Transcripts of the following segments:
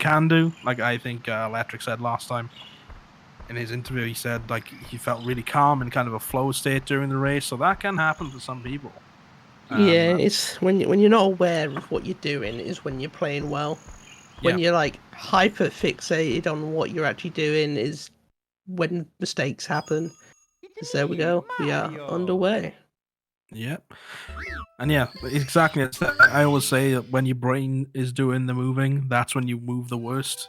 can do. Like I think Electric said last time in his interview, he said like he felt really calm and kind of a flow state during the race. So that can happen for some people. Yeah, it's when you're not aware of what you're doing is when you're playing well. When you're like hyper fixated on what you're actually doing is when mistakes happen. So there we go. We are underway. Yep. And yeah, exactly. I always say that when your brain is doing the moving, that's when you move the worst.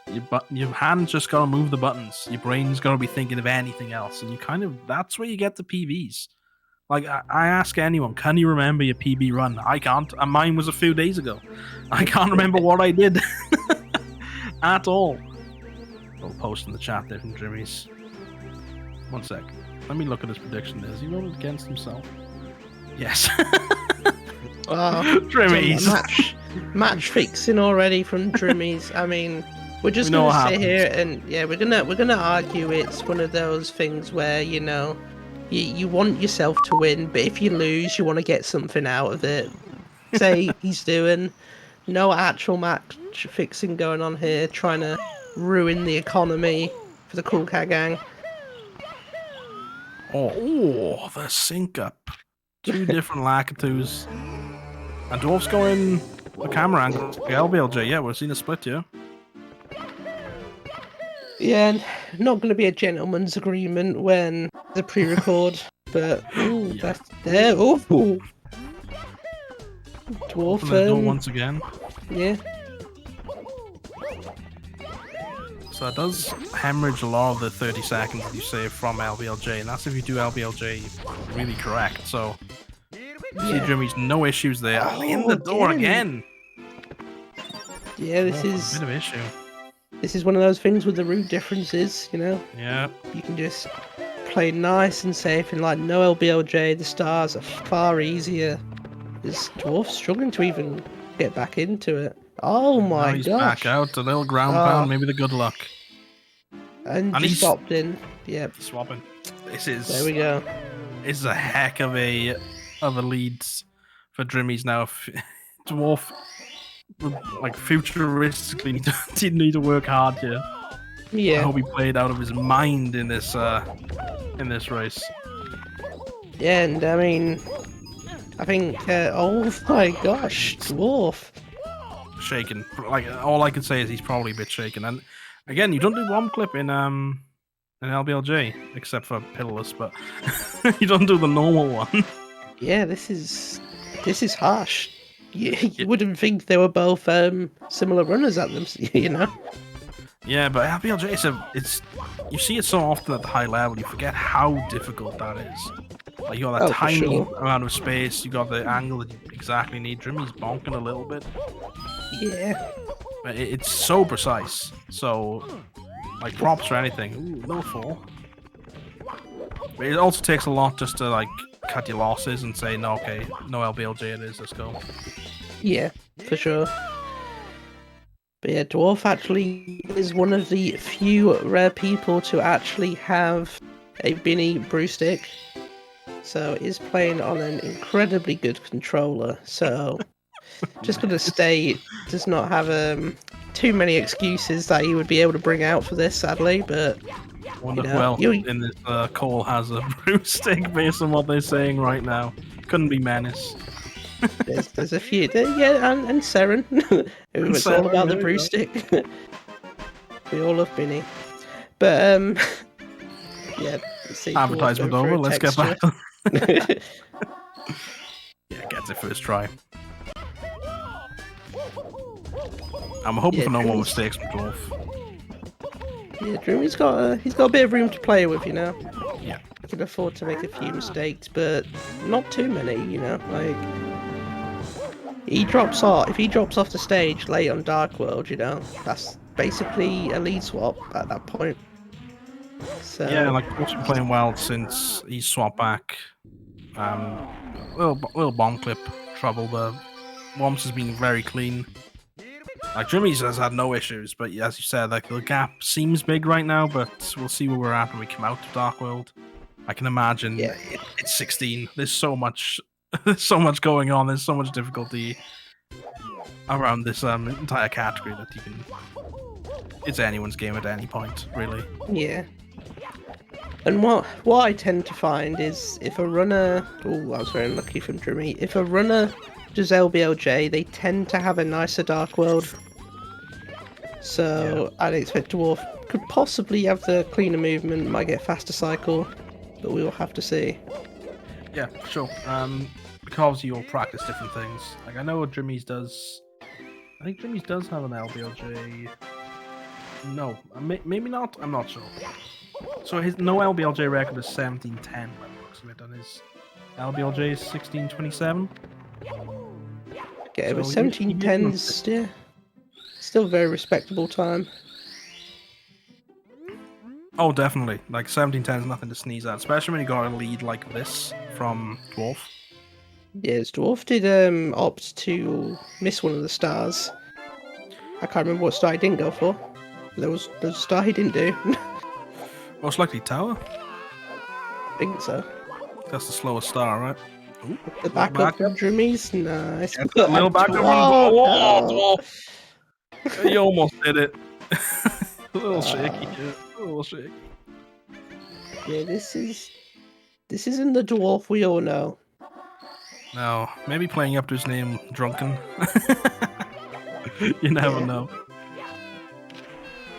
Your hand's just gotta move the buttons. Your brain's gotta be thinking of anything else, and that's where you get the PBs. Like I ask anyone, can you remember your PB run? I can't, and mine was a few days ago. I can't remember what I did at all. I'll post in the chat there from Drimys. 1 sec. Let me look at his prediction. Has he voted against himself? Yes. Drimys. Match fixing already from Drimys. I mean, we're just gonna sit here and we're gonna argue it's one of those things where you want yourself to win, but if you lose, you want to get something out of it. Say he's doing no actual match fixing going on here, trying to ruin the economy for the Cool Cat Gang. Oh, the sync up. 2 different Lakitus. And Dwarf's going the camera angle. The LBLJ, yeah, we're seeing a split here. Yeah, not going to be a gentleman's agreement when the pre-record, but that's there. Oh, Dwarf once again. Yeah. So that does hemorrhage a lot of the 30 seconds that you save from LBLJ, and that's if you do LBLJ really correct. So see Jimmy's no issues there. In the door again. Yeah, this is a bit of an issue. This is one of those things with the root differences, Yeah. You can just play nice and safe and like no LBLJ. The stars are far easier. This Dwarf's struggling to even get back into it. Oh my gosh. Back out, a little ground pound, maybe the good luck. And he's swapped in. Yep. Swapping. There we go. This is a heck of a lead for Drimys now. Dwarf, like futuristically, didn't need to work hard here. Yeah. I hope he played out of his mind in this race. Yeah, and I mean, I think oh my gosh, Dwarf. Shaken. Like all I can say is he's probably a bit shaken. And again, you don't do one clip in LBLJ except for Pitiless, but you don't do the normal one. Yeah, this is harsh. You wouldn't think they were both similar runners at them, Yeah, but LBLJ it's you see it so often at the high level, you forget how difficult that is. Like you got that tiny amount of space, you got the angle that you exactly need. Drimy's bonking a little bit. Yeah. But it's so precise. So, like props or anything. Ooh, no fall. But it also takes a lot just to like cut your losses and say, no, okay, no LBLJ it is, let's go. Yeah, for sure. But yeah, Dwarf actually is one of the few rare people to actually have a Binny brew stick. So he's playing on an incredibly good controller. So just gonna state, does not have too many excuses that he would be able to bring out for this, sadly. But in this Cole has a brew stick based on what they're saying right now. Couldn't be Menace. there's a few, and Seren. It's all about the brew stick. We all love Binny, but yeah. Advertisement over. Let's get back. Yeah, gets it first try. I'm hoping for no more mistakes from Dwarf. Yeah, Dream, he's got a bit of room to play with, Yeah. He can afford to make a few mistakes, but not too many, Like if he drops off the stage late on Dark World, that's basically a lead swap at that point. So yeah, like Dwarf's been playing well since he swapped back. Little bomb clip trouble. The Womps has been very clean. Like Jimmy's has had no issues, but as you said, like the gap seems big right now. But we'll see where we're at when we come out to Dark World. I can imagine it's 16. There's so much, going on. There's so much difficulty around this entire category that you can it's anyone's game at any point, really. Yeah. And what I tend to find is if a runner... Oh, I was very unlucky from Dreamy. If a runner does LBLJ, they tend to have a nicer Dark World. So I'd expect Dwarf could possibly have the cleaner movement, might get faster cycle, but we will have to see. Yeah, sure. Because you'll practice different things. Like I know Drimys does. I think Drimys does have an LBLJ. No, maybe not. I'm not sure. So his no LBLJ record is 1710 by the looks of it, and his LBLJ is 1627. Okay, So but 1710 is still a very respectable time. Oh, definitely. Like 1710 is nothing to sneeze at, especially when you got a lead like this from Dwarf. Yes, Dwarf did opt to miss one of the stars. I can't remember what star he didn't go for. There was a star he didn't do. Most likely Tower. I think so. That's the slowest star, right? Ooh, The backup from Drimys, nice. A little backup from Dwarf. You almost did it. A little shaky, yeah. A little shaky. Yeah, this isn't the Dwarf we all know. No, maybe playing up to his name, Drunken. You never know.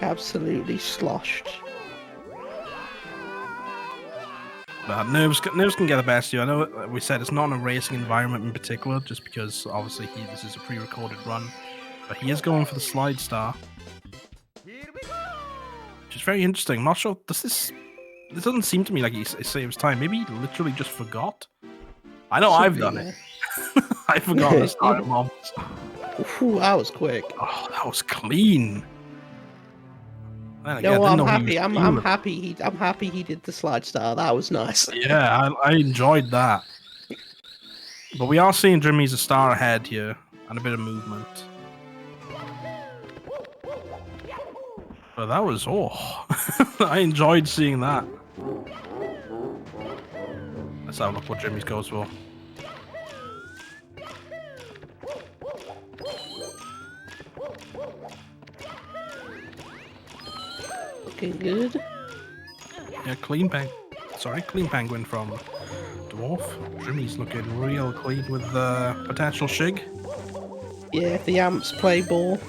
Absolutely sloshed. But nerves can get the best of you. I know we said it's not in a racing environment in particular, just because obviously this is a pre-recorded run. But he is going for the slide star, which is very interesting. I'm not sure. This doesn't seem to me like he saves time. Maybe he literally just forgot. I know I've done it. I forgot the start moments. Ooh, that was quick. Oh, that was clean. No, I'm happy. I'm happy he did the slide star. That was nice. Yeah, I enjoyed that. But we are seeing Drimy's a star ahead here and a bit of movement. But that was I enjoyed seeing that. Let's have a look what Drimy's goes for. Looking good. Yeah, clean penguin from Dwarf. Drimy's looking real clean with potential shig. Yeah, if the amps play ball.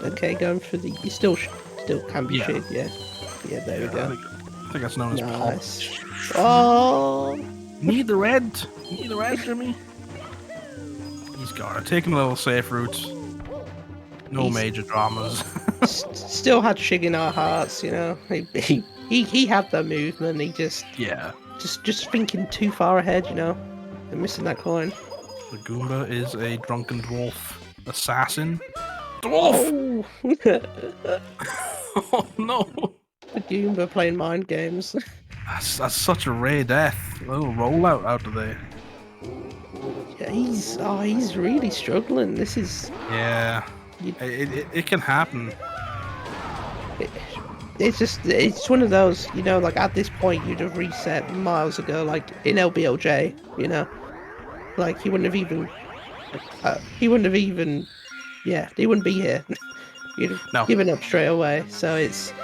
Okay, going for the... You still can be shig, yeah. Yeah, there we go. I think that's known as nice. Oh! Need the red, Drimy. He's got it. Taking a little safe route. No major dramas. Still had shig in our hearts, you know. He had the movement. He just just thinking too far ahead, you know. And missing that coin. The Goomba is a drunken dwarf assassin. Dwarf! Oh, oh no! The Goomba playing mind games. That's such a rare death. A little rollout out of there. Yeah, he's really struggling. This is... Yeah. It can happen. It's one of those, you know, like at this point you'd have reset miles ago, like in LBLJ, you know, like he wouldn't have even he wouldn't be here. You'd have given up straight away. So it's,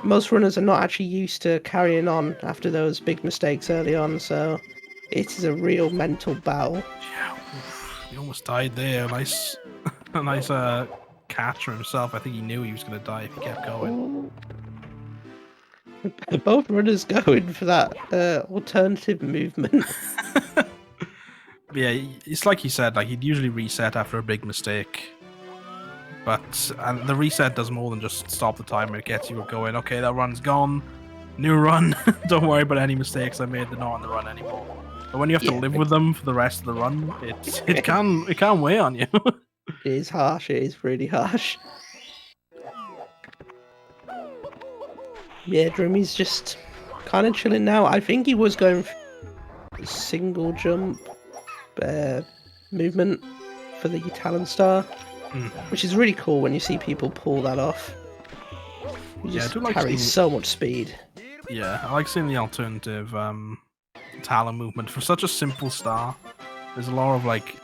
most runners are not actually used to carrying on after those big mistakes early on, so it is a real mental battle. Yeah, he almost died there. A nice catch for himself. I think he knew he was going to die if he kept going. Both runners going for that alternative movement. Yeah, it's like he said, like he'd usually reset after a big mistake. But the reset does more than just stop the timer. It gets you going, okay, that run's gone. New run. Don't worry about any mistakes I made. They're not on the run anymore. But when you have to live with them for the rest of the run, it can weigh on you. It is harsh. It is really harsh. Yeah, Drimy's just kind of chilling now. I think he was going for single jump movement for the Talon Star, which is really cool when you see people pull that off. He just carries so much speed. Yeah, I like seeing the alternative Talon movement for such a simple star. There's a lot of like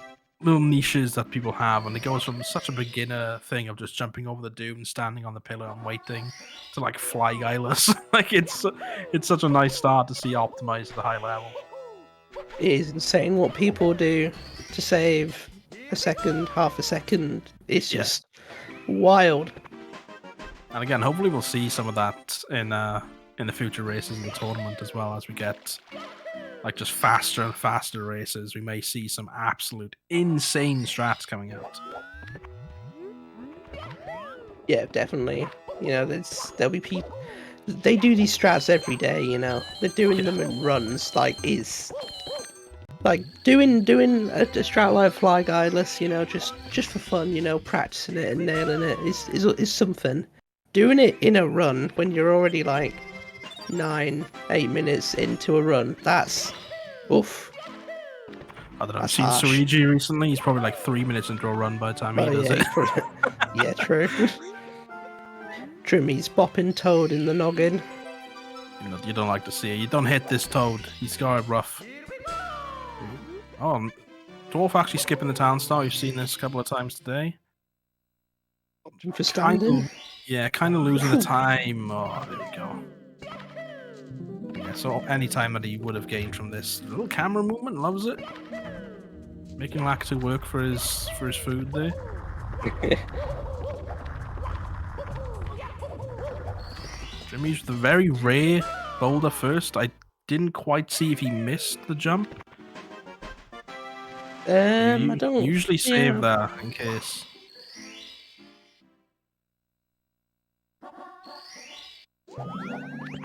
little niches that people have, and it goes from such a beginner thing of just jumping over the dune, standing on the pillar and waiting, to like fly guyless. Like it's such a nice start to see optimized at a high level. It is insane what people do to save a second, half a second. It's just wild. And again, hopefully we'll see some of that in the future races in the tournament as well, as we get like just faster and faster races. We may see some absolute insane strats coming out. Yeah, definitely. You know, there'll be people. They do these strats every day. You know, they're doing them in runs. Like it's like doing a strat like fly guideless. You know, just for fun. You know, practicing it and nailing it is something. Doing it in a run when you're already like 9-8 minutes into a run, that's oof. I don't know. I've seen Surigi recently. He's probably like 3 minutes into a run by the time he does it. Yeah, true. Drimys bopping Toad in the noggin. You don't like to see it. You don't hit this Toad. He's got it rough. Oh, Dwarf actually skipping the town star. You've seen this a couple of times today. Opting for standing. Kind of losing the time. Oh, there we go. Yeah, so any time that he would have gained from this little camera movement, loves it. Making Lactu work for his food there. Jimmy's the very rare boulder first. I didn't quite see if he missed the jump. I don't usually save that in case.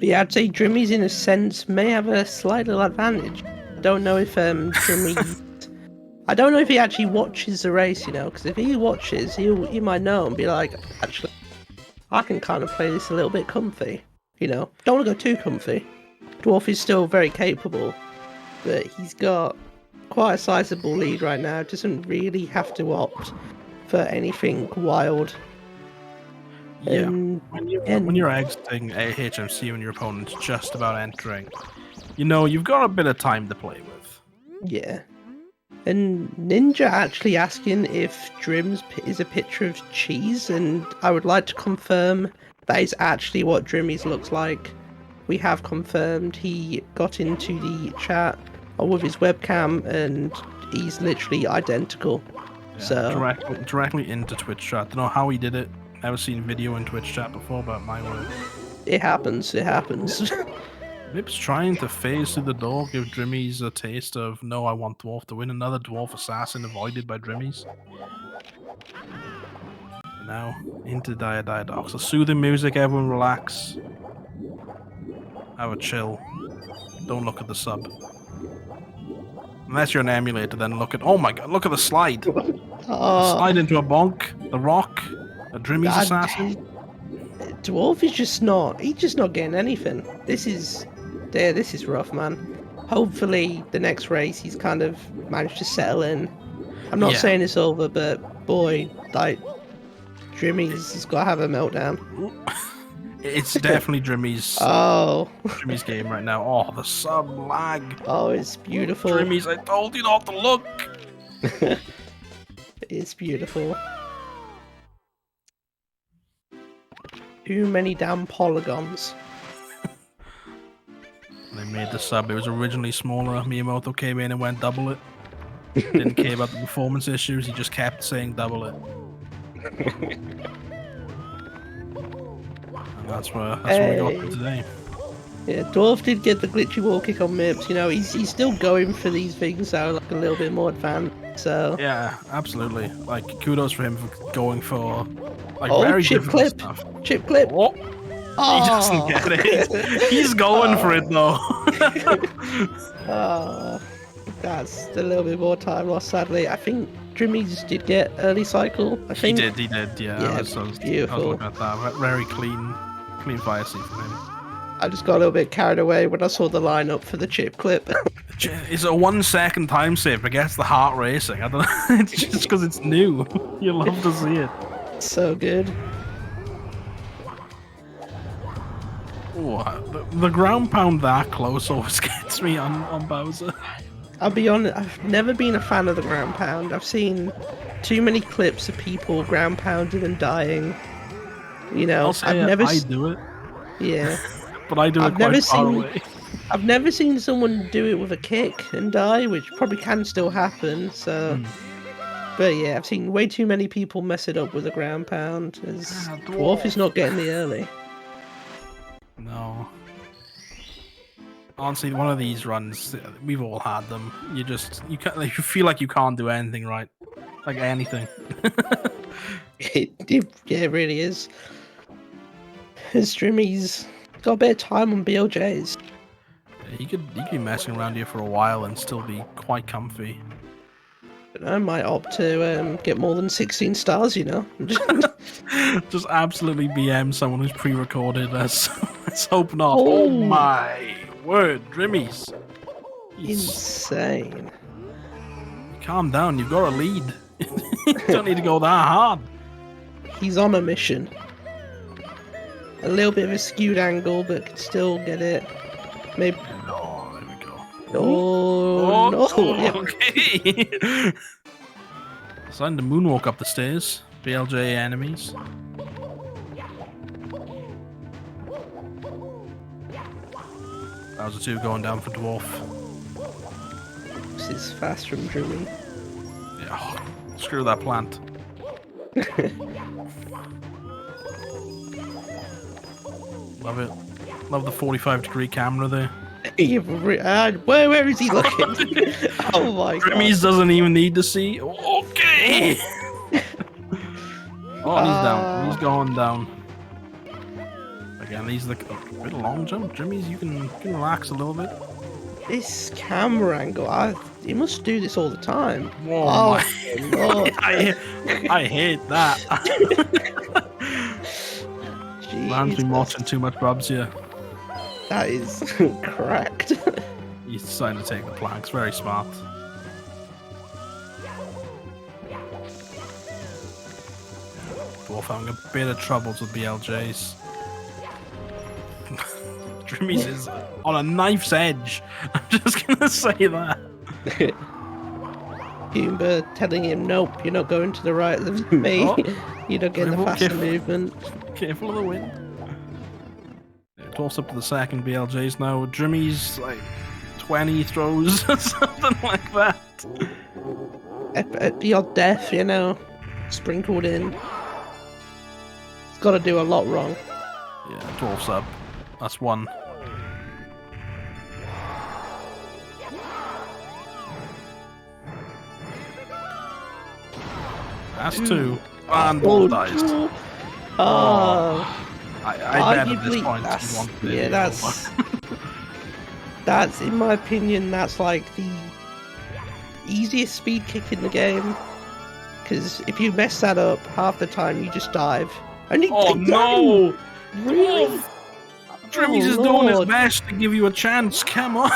Yeah, I'd say Drimys in a sense may have a slight little advantage. I don't know if Drimmy. I don't know if he actually watches the race, you know, because if he watches, he might know and be like, actually, I can kind of play this a little bit comfy, you know. Don't want to go too comfy. Dwarf is still very capable, but he's got quite a sizable lead right now. Doesn't really have to opt for anything wild. Yeah, when you're exiting a HMC when your opponent's just about entering, you know, you've got a bit of time to play with. Yeah. And Ninja actually asking if Drims is a picture of cheese, and I would like to confirm that is actually what Drimmies looks like. We have confirmed he got into the chat with his webcam, and he's literally identical. Yeah, so directly into Twitch chat. Don't know how he did it. Never seen video in Twitch chat before, but my word. It happens. It happens. Mips trying to phase through the door, give Drimmies a taste of, no, I want Dwarf to win. Another Dwarf Assassin avoided by Drimmies. And now, into Diadox. So soothing music, everyone relax. Have a chill. Don't look at the sub. Unless you're an emulator, then look at, oh my god, look at the slide. The slide into a bonk, the rock, a Drimmies Assassin. Dwarf is just not, he's just not getting anything. This is rough, man. Hopefully the next race he's kind of managed to settle in. I'm not saying it's over, but boy, like, Drimmies has got to have a meltdown. It's definitely Drimmies game right now. Oh, the sub lag. Oh, it's beautiful. Drimmies, I told you not to look. It's beautiful. Too many damn polygons. They made the sub. It was originally smaller. Miyamoto came in and went double it. Didn't care about the performance issues. He just kept saying double it. And that's where we got to today. Yeah, Dwarf did get the glitchy wall kick on Mips. You know, he's still going for these things that are like a little bit more advanced. So yeah, absolutely. Like, kudos for him for going for like very chip clip stuff. Chip clip. Oh, he doesn't get it. He's going for it though. That's a little bit more time lost, sadly. I think Drimmies did get early cycle. I think he did. Yeah, I was beautiful. looking at that. Very clean fire seat from him. I just got a little bit carried away when I saw the lineup for the chip clip. It's a 1 second time save, but gets the heart racing. I don't know. It's just because it's new. You love to see it. So good. Oh, the ground pound that close always gets me on Bowser. I'll be honest, I've never been a fan of the ground pound. I've seen too many clips of people ground pounding and dying. You know, I'll say I do it, yeah. but I do it I've never quite far seen away. I've never seen someone do it with a kick and die, which probably can still happen. So, but yeah, I've seen way too many people mess it up with a ground pound. As Dwarf is not getting the early. No. Honestly, one of these runs, we've all had them. You feel like you can't do anything right, like anything. Yeah, it really is. His Drimy's got a bit of time on BLJs. Yeah, he could be messing around here for a while and still be quite comfy. But I might opt to get more than 16 stars, you know. Just absolutely BM someone who's pre-recorded. Let's hope not. Oh my word, Drimys. Insane. Calm down, you've got a lead. You don't need to go that hard. He's on a mission. A little bit of a skewed angle, but can still get it. Maybe. Oh, there we go. Oh, no. Yep. Okay. Starting to moonwalk up the stairs. BLJ enemies. Bowser 2 going down for Dwarf. This is fast from Drimy. Yeah, oh, screw that plant. Love it. Love the 45-degree camera there. Where is he looking? Oh my god. Drimys doesn't even need to see. Okay. Oh, and he's down. He's going down. Again, he's the bit of long jump. Drimys, you can relax a little bit. This camera angle, he must do this all the time. Oh my lord. I hate that. Man's been watching too much Bubs here. That is cracked. He's deciding to take the planks. Very smart. Dwarf having a bit of troubles with BLJs. Drimys is on a knife's edge. I'm just gonna say that. Goomba telling him, nope, you're not going to the right of me. Oh. You're not getting the faster movement. Careful of the wind. Dwarf's up to the second BLJs now. Drimy's like 20 throws or something like that. At the odd death, you know, sprinkled in. He's got to do a lot wrong. Yeah, Dwarf's up. That's one. That's two. And Ball dies. Oh. I bet at this point that's in my opinion, that's like the easiest speed kick in the game. Because if you mess that up, half the time you just dive. Oh no! Really? Drimys is doing his best to give you a chance. Come on.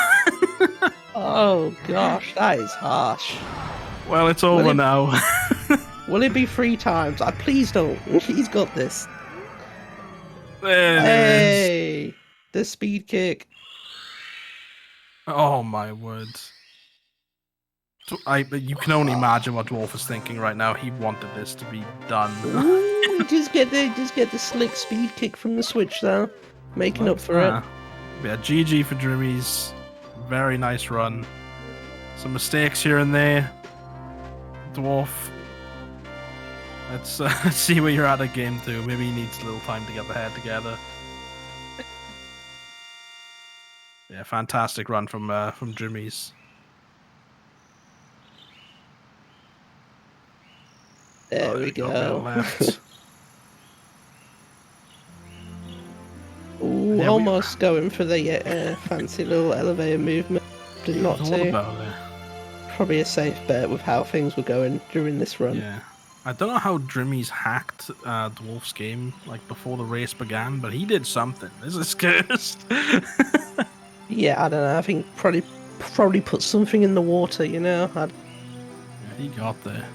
Oh gosh, that is harsh. Well, it's over now. Will it be 3 times? Please don't. He's got this. Hey, the speed kick. Oh my word. You can only imagine what Dwarf is thinking right now. He wanted this to be done. Ooh, just get the slick speed kick from the Switch though, making up for it. Yeah, GG for Drimys. Very nice run. Some mistakes here and there. Dwarf. Let's see where you're at game 2. Maybe he needs a little time to get the head together. Yeah, fantastic run from Drimys. There we go. Left. Ooh, almost going for the fancy little elevator movement. Did not to. Probably a safe bet with how things were going during this run. Yeah. I don't know how Drimys hacked Dwarf's game like before the race began, but he did something. This is cursed. Yeah, I don't know. I think probably put something in the water, you know. Yeah, he got there.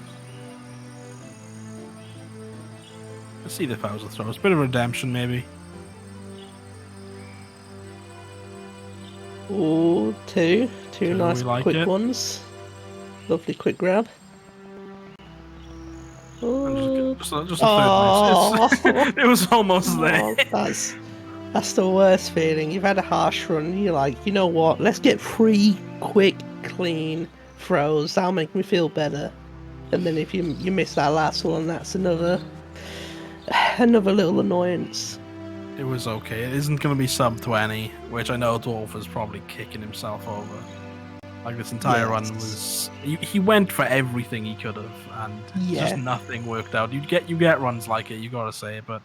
Let's see the Bowser throws. Bit of redemption, maybe. Ooh, Two nice we like quick it. ones. Lovely quick grab. Oh, Just a third miss. It was almost there. oh, that's the worst feeling. You've had a harsh run, and you're like, you know what? Let's get 3 quick, clean throws. That'll make me feel better. And then if you miss that last one, that's another little annoyance. It was okay. It isn't going to be sub 20, which I know Dwarf is probably kicking himself over. Like this entire run was, he went for everything he could have, and just nothing worked out. You get runs like it, you gotta say, but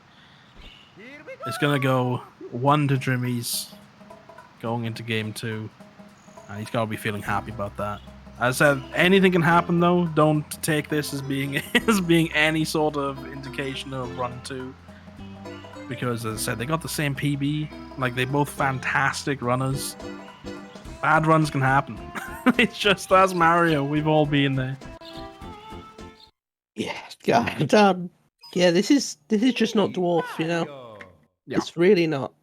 it's gonna go 1 to drimys going into game 2, and he's gotta be feeling happy about that. As I said, anything can happen though. Don't take this as being any sort of indication of run 2. Because as I said, they got the same PB. Like, they're both fantastic runners. Bad runs can happen. It's just as Mario. We've all been there. Yeah, God, yeah. This is just not Dwarf, you know. Yeah. It's really not.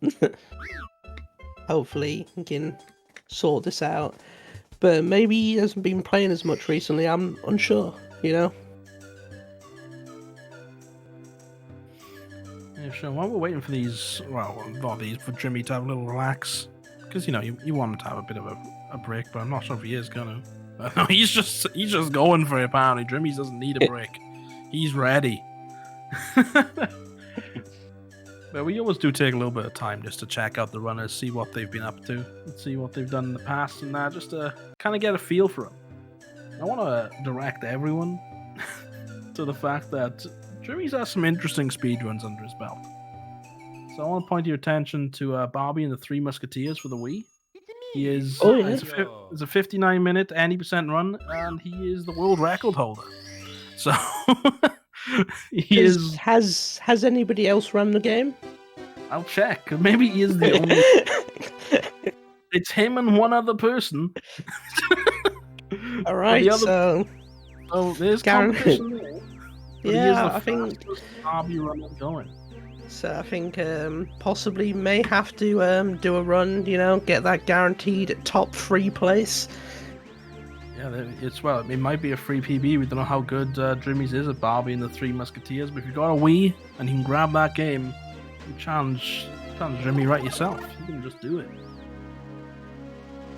Hopefully, he can sort this out. But maybe he hasn't been playing as much recently. I'm unsure, you know. Yeah, sure. While we're waiting for these, for Jimmy to have a little relax, because you know you want him to have a bit of a break, but I'm not sure if he is gonna. No, he's just going for it. Apparently, Drimmy doesn't need a break. He's ready. But we always do take a little bit of time just to check out the runners, see what they've been up to, and see what they've done in the past, and just to kind of get a feel for them. I want to direct everyone to the fact that Jimmy's has some interesting speedruns under his belt. So I want to point your attention to Bobby and the Three Musketeers for the Wii. He is it's a 59-minute, 80% run, and he is the world record holder. So Has anybody else run the game? I'll check. Maybe he is the only. It's him and one other person. All right, so there's competition there. Yeah, I think Bobby runner going. So I think possibly may have to do a run, you know, get that guaranteed top 3 place. Yeah, it might be a free PB. We don't know how good Drimys is at Barbie and the Three Musketeers, but if you've got a Wii and you can grab that game, you challenge Drimmy right yourself. You can just do it.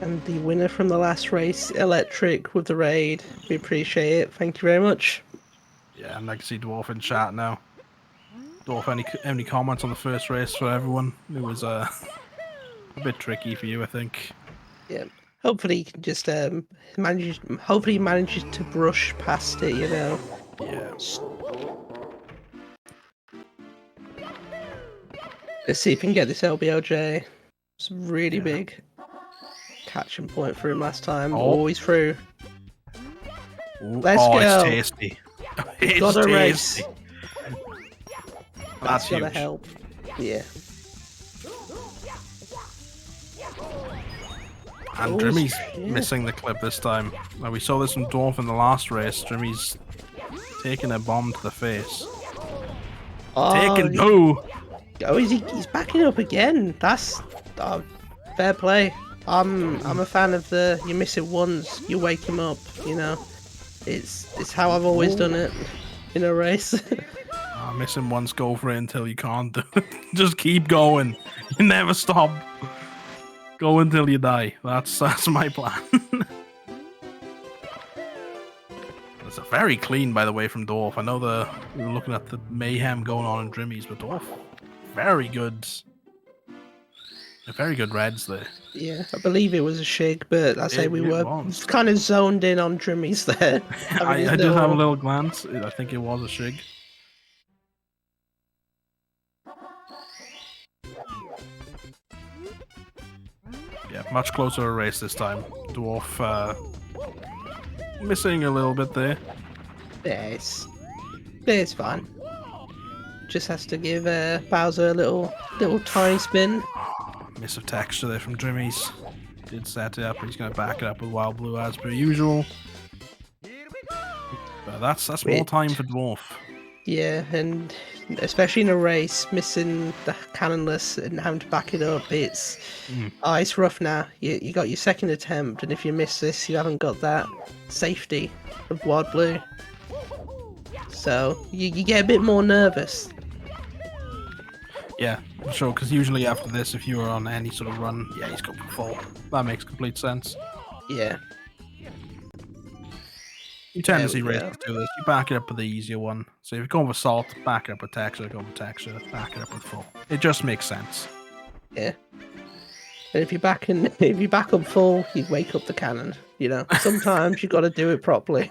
And the winner from the last race, Electric, with the raid. We appreciate it. Thank you very much. Yeah, and I can see Dwarf in chat now. Dwarf, any comments on the first race for everyone? It was a bit tricky for you, I think. Yeah. Hopefully he can just manages to brush past it, you know. Yeah. Let's see if we can get this LBLJ. It's really big catching point for him last time. Always through. Let's go. It's tasty. It's got a tasty. race. That's gotta huge. help. Yeah. And Drimmy's missing the clip this time. Now, we saw this from Dwarf in the last race. Drimmy's taking a bomb to the face. Taking two. Oh, he's backing up again. That's fair play. I'm a fan of the you miss it once, you wake him up. You know, it's how I've always done it in a race. Miss him once, go for it until you can't do it. Just keep going. You never stop. Go until you die. That's my plan. It's a very clean, by the way, from Dwarf. I know we were looking at the mayhem going on in Drimmies, but Dwarf, very good reds there. Yeah, I believe it was a shig, but I say we were kind of zoned in on Drimmies there. I did have a little glance. I think it was a shig. Yeah, much closer a race this time. Dwarf missing a little bit there. Yeah, it's fine. Just has to give Bowser a little tiny spin. Miss of texture there from Drimmies. Did set it up, he's going to back it up with Wild Blue as per usual. But that's more time for Dwarf. Yeah, and especially in a race, missing the cannonless and having to back it up. It's rough now. You got your second attempt, and if you miss this, you haven't got that safety of Wild Blue. So you get a bit more nervous. Yeah, sure, because usually after this, if you were on any sort of run, yeah, he's going for full. That makes complete sense. Yeah. You tend to see races do this. You back it up with the easier one. So if you're going with salt, back it up with texture, go with texture, back it up with full. It just makes sense. Yeah. And if you back up full, you wake up the cannon. You know, sometimes you got to do it properly.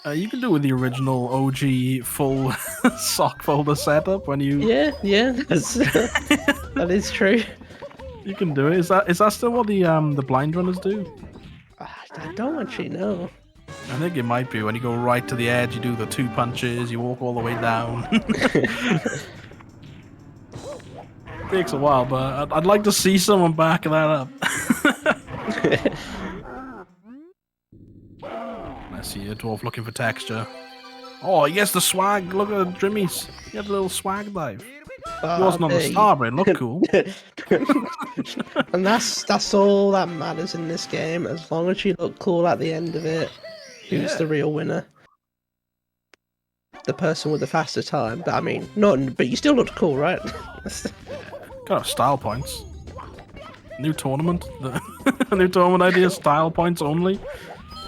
You can do it with the original OG full sock folder setup when you. Yeah, that is true. You can do it. Is that still what the blind runners do? I don't actually know. I think it might be when you go right to the edge. You do the 2 punches. You walk all the way down. Takes a while, but I'd like to see someone back that up. I see a dwarf looking for texture. Oh, he gets the swag. Look at Drimys. He had a little swag dive. He wasn't on the star, but it looked cool. And that's all that matters in this game. As long as you look cool at the end of it, who's the real winner? The person with the faster time. But I mean, but you still looked cool, right? Got style points. New tournament. The new tournament idea, style points only.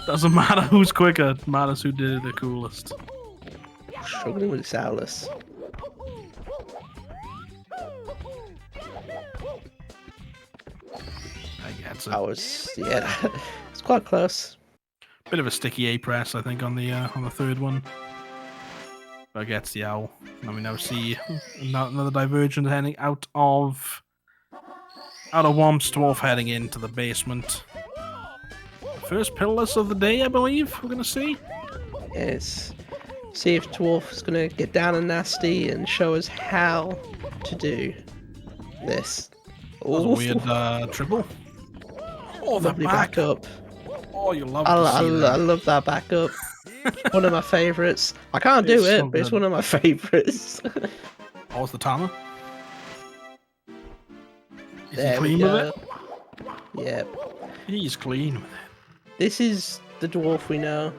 Doesn't matter who's quicker, it matters who did it the coolest. Struggling with Saurus. I guess it. It's quite close. Bit of a sticky A press, I think, on the third one. But gets the owl. And we now see another divergent heading out of Womp's dwarf heading into the basement. First pillarless of the day, I believe we're gonna see. Yes. See if Dwarf is gonna get down and nasty and show us how to do this. That was a weird triple. Oh, the backup. Oh, you love I love that backup. One of my favourites. I can't do it, but it's one of my favourites. Oh, it's the Tama. Is he clean with it? Yep. He's clean with it. This is the dwarf we know.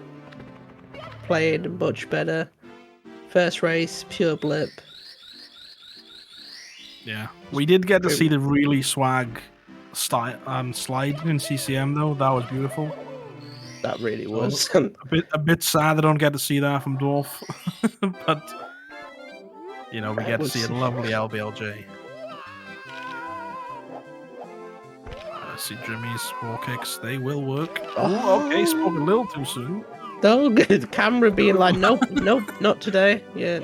Played much better. First race, pure blip. Yeah, we did get to see the really swag slide in CCM though. That was beautiful. That really was. a bit sad I don't get to see that from Dwarf, but you know we get to see a lovely LBLJ. See Jimmy's wall kicks, they will work. Oh, okay, spoke a little too soon. No, the camera being like, nope, not today. Yeah,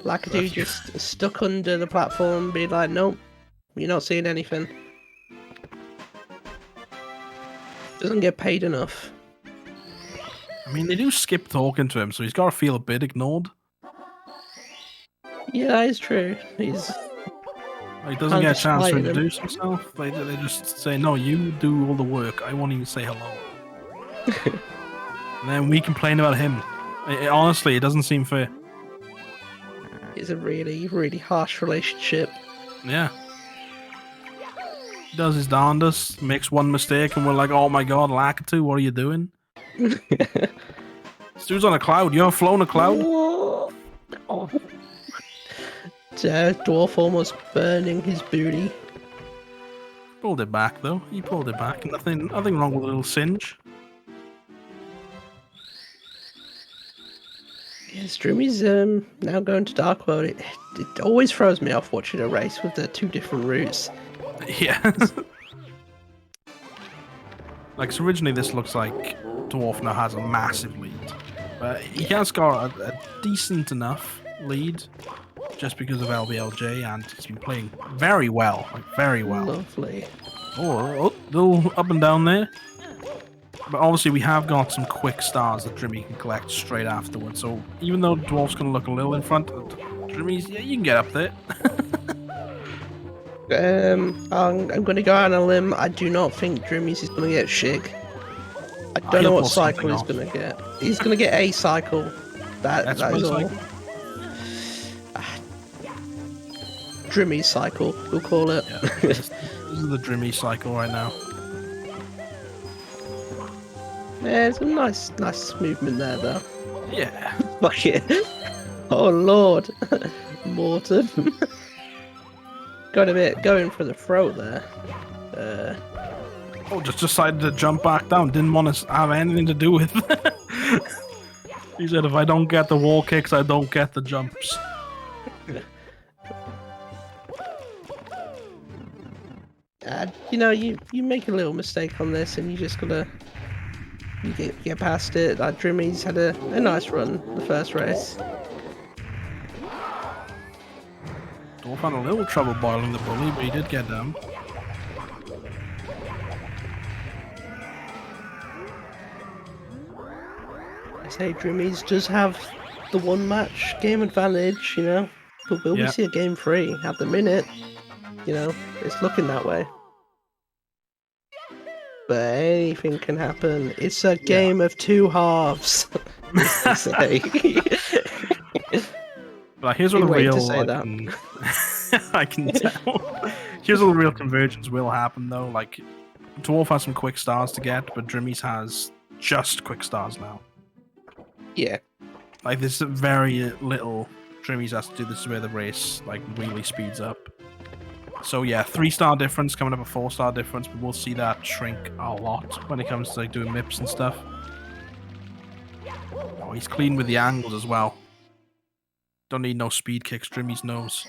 Lakitu just stuck under the platform, being like, nope, you're not seeing anything. Doesn't get paid enough. I mean, they do skip talking to him, so he's got to feel a bit ignored. Yeah, that is true. He doesn't get a chance to introduce himself. They just say, no, you do all the work. I won't even say hello. And then we complain about him. Honestly, it doesn't seem fair. It's a really, really harsh relationship. Yeah. He does his darndest, makes one mistake, and we're like, oh my god, Lakitu, what are you doing? This dude's on a cloud. You ever flown a cloud? Oh. Dwarf almost burning his booty. Pulled it back though. He pulled it back. Nothing wrong with a little singe. Yes, Drimy's now going to Dark World. It always throws me off watching a race with the 2 different routes. Yeah. Like, so originally this looks like Dwarf now has a massive lead. But he has got a decent enough lead. Just because of LBLJ, and he's been playing very well, very well. Lovely. Oh, little up and down there. But obviously we have got some quick stars that Drimmy can collect straight afterwards. So even though Dwarf's going to look a little in front, Drimmy's, yeah, you can get up there. I'm going to go out on a limb. I do not think Drimmy's is going to get Shig. I don't know what cycle he's going to get. He's going to get a cycle. That's all. drimmy cycle, we'll call it. Yeah, this is the drimmy cycle right now. Yeah, it's a nice movement there, though. Yeah. Fuck it. Oh lord, Morton. Going for the throat there. Oh, just decided to jump back down. Didn't want to have anything to do with it. He said, if I don't get the wall kicks, I don't get the jumps. You know, you make a little mistake on this, and you just gotta get past it. Like Drimy's had a nice run the first race. Dwarf had a little trouble boiling the bully, but he did get down. I say Drimy's does have the one match game advantage, you know, but will we see a game 3 at the minute? You know, it's looking that way. But anything can happen. It's a game of two halves. As they say. But here's what the real I can tell. Here's what the real convergence will happen though. Like Dwarf has some quick stars to get, but Drimys has just quick stars now. Yeah. Like there's very little Drimys has to do. This is where the race like really speeds up. So yeah, 3-star difference coming up a 4-star difference, but we'll see that shrink a lot when it comes to like doing MIPs and stuff. Oh, he's clean with the angles as well. Don't need no speed kicks, Drimys knows.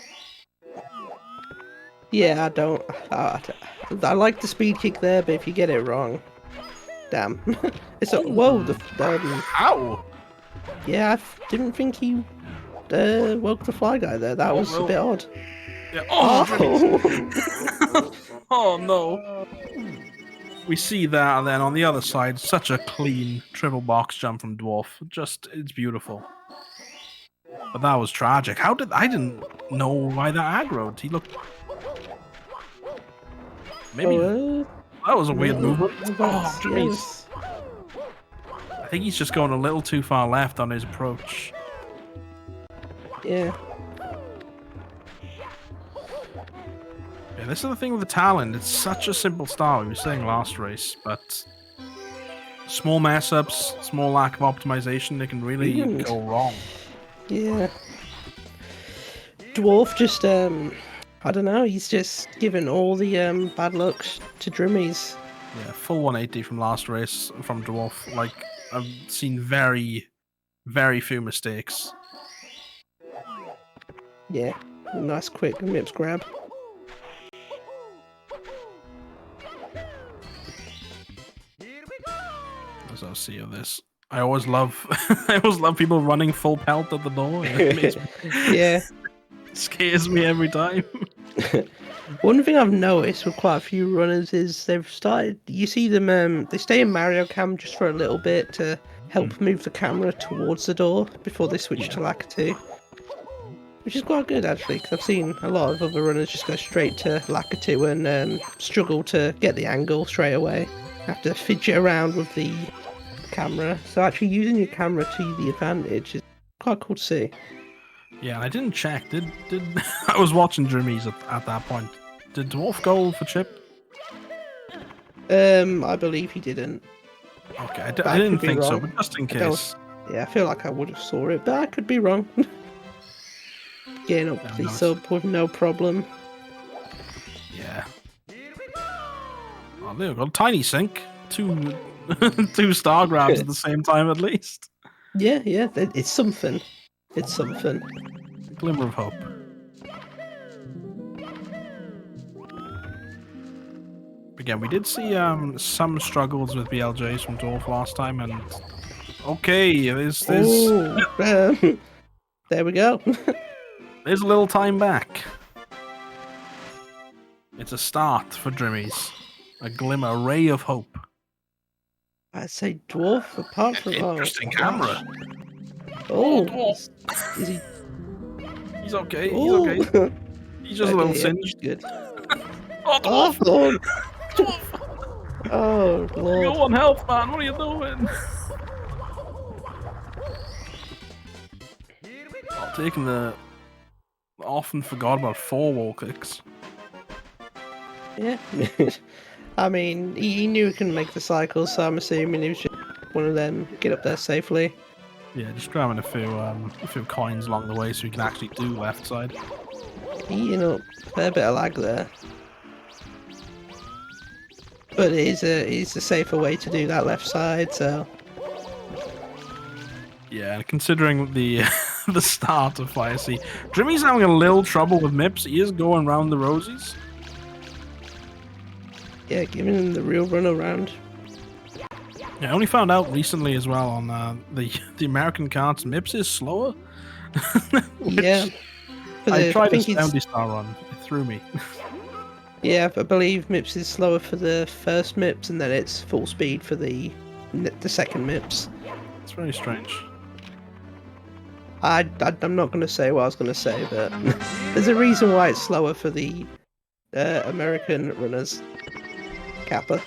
Yeah, I don't. I like the speed kick there, but if you get it wrong, damn. It's a whoa. How? Yeah, I didn't think he woke the fly guy there. That was a bit odd. Yeah. Oh, oh no. We see that, and then on the other side, such a clean triple box jump from Dwarf. Just, it's beautiful. But that was tragic. I didn't know why that aggroed. He looked... Maybe... that was a weird movement. Oh, jeez. I think he's just going a little too far left on his approach. Yeah. Yeah, this is the thing with the talent. It's such a simple style. We were saying last race, but small mess ups, small lack of optimization, they can really go wrong. Yeah. Dwarf just I don't know, he's just given all the bad looks to Drimys. Yeah, full 180 from last race from Dwarf. Like I've seen very, very few mistakes. Yeah. Nice quick MIPS grab. As I'll see of this. I always love people running full pelt at the door. Yeah. It scares me every time. One thing I've noticed with quite a few runners is they've started, you see them, they stay in Mario Cam just for a little bit to help move the camera towards the door before they switch to Lakitu. Which is quite good actually, because I've seen a lot of other runners just go straight to Lakitu and struggle to get the angle straight away. Have to fidget around with the camera. So actually using your camera to the advantage is quite cool to see. Yeah, I didn't check. Did I was watching Drimys at that point. Did Dwarf go for chip? I believe he didn't. Okay, I didn't think so, but just in case. Yeah, I feel like I would have saw it, but I could be wrong. Getting up the sub with no problem. Yeah. Oh, there we go. Tiny sync. Two star grabs at the same time, at least. Yeah, it's something. It's something. A glimmer of hope. Again, we did see some struggles with BLJs from Dwarf last time, and okay, there's there we go. There's a little time back. It's a start for Drimys. A glimmer, a ray of hope. I'd say Dwarf, apart from... Interesting camera. Oh, Dwarf. Is he... He's okay, he's okay. He's just a little singed. Good. Oh, Dwarf! Oh, Lord. Dwarf! Oh, Lord. You're on health, man. What are you doing? Taking the often forgot about 4 wall kicks. Yeah. I mean, he knew he couldn't make the cycle, so I'm assuming he was just one of them, get up there safely. Yeah, just grabbing a few coins along the way so you can actually do left side. You know, fair bit of lag there. But it is a safer way to do that left side, so... Yeah, considering the the start of Fire Sea, Drimmy's having a little trouble with Mips. He is going round the rosies. Yeah, giving him the real run around. Yeah, I only found out recently as well on the American cards, Mips is slower. Yeah. I tried a 70-star run. It threw me. Yeah, I believe Mips is slower for the first Mips, and then it's full speed for the second Mips. It's very strange. I'm not going to say what I was going to say, but there's a reason why it's slower for the American runners. Kappa.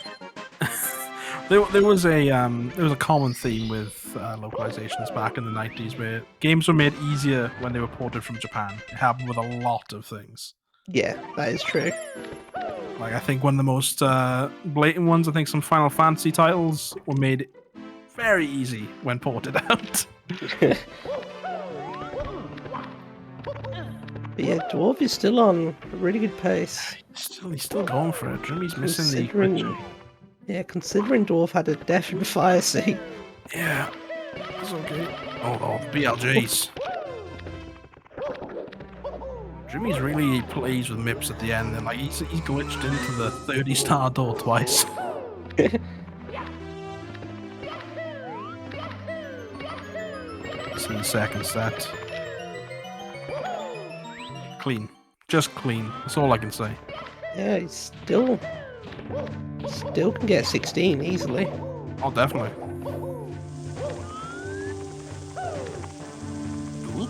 There was a common theme with localizations back in the 90s where games were made easier when they were ported from Japan. It happened with a lot of things. Yeah, that is true. Like, I think one of the most blatant ones, I think some Final Fantasy titles were made very easy when ported out. But yeah, Dwarf is still on a really good pace. He's still going for it. Drimmy's missing the glitching. Yeah, considering Dwarf had a death in Fire Sea. Yeah, it's okay. Oh, the BLJs. Drimmy's really plays with Mips at the end, and like he's glitched into the 30-star door twice. See, second set. Clean. Just clean. That's all I can say. Yeah, he's still can get 16 easily. Oh, definitely.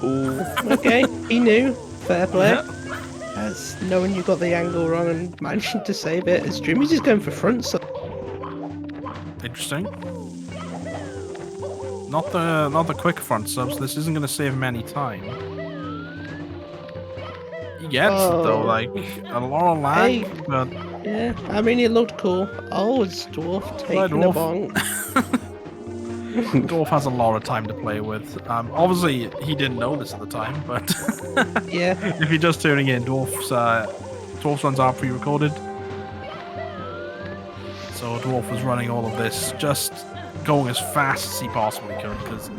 Ooh. Okay, he knew. Fair play. Yeah. As knowing you got the angle wrong and managing to save it, as Drimmy's just going for front sub. Interesting. Not the quick front subs. This isn't going to save him any time. He gets it though, like a lot of lag, but yeah, I mean it looked cool. Oh, it's Dwarf taking a bonk. Dwarf has a lot of time to play with. Obviously, he didn't know this at the time, but yeah, if you're just tuning in, Dwarf's runs are pre-recorded, so Dwarf was running all of this, just going as fast as he possibly could. Because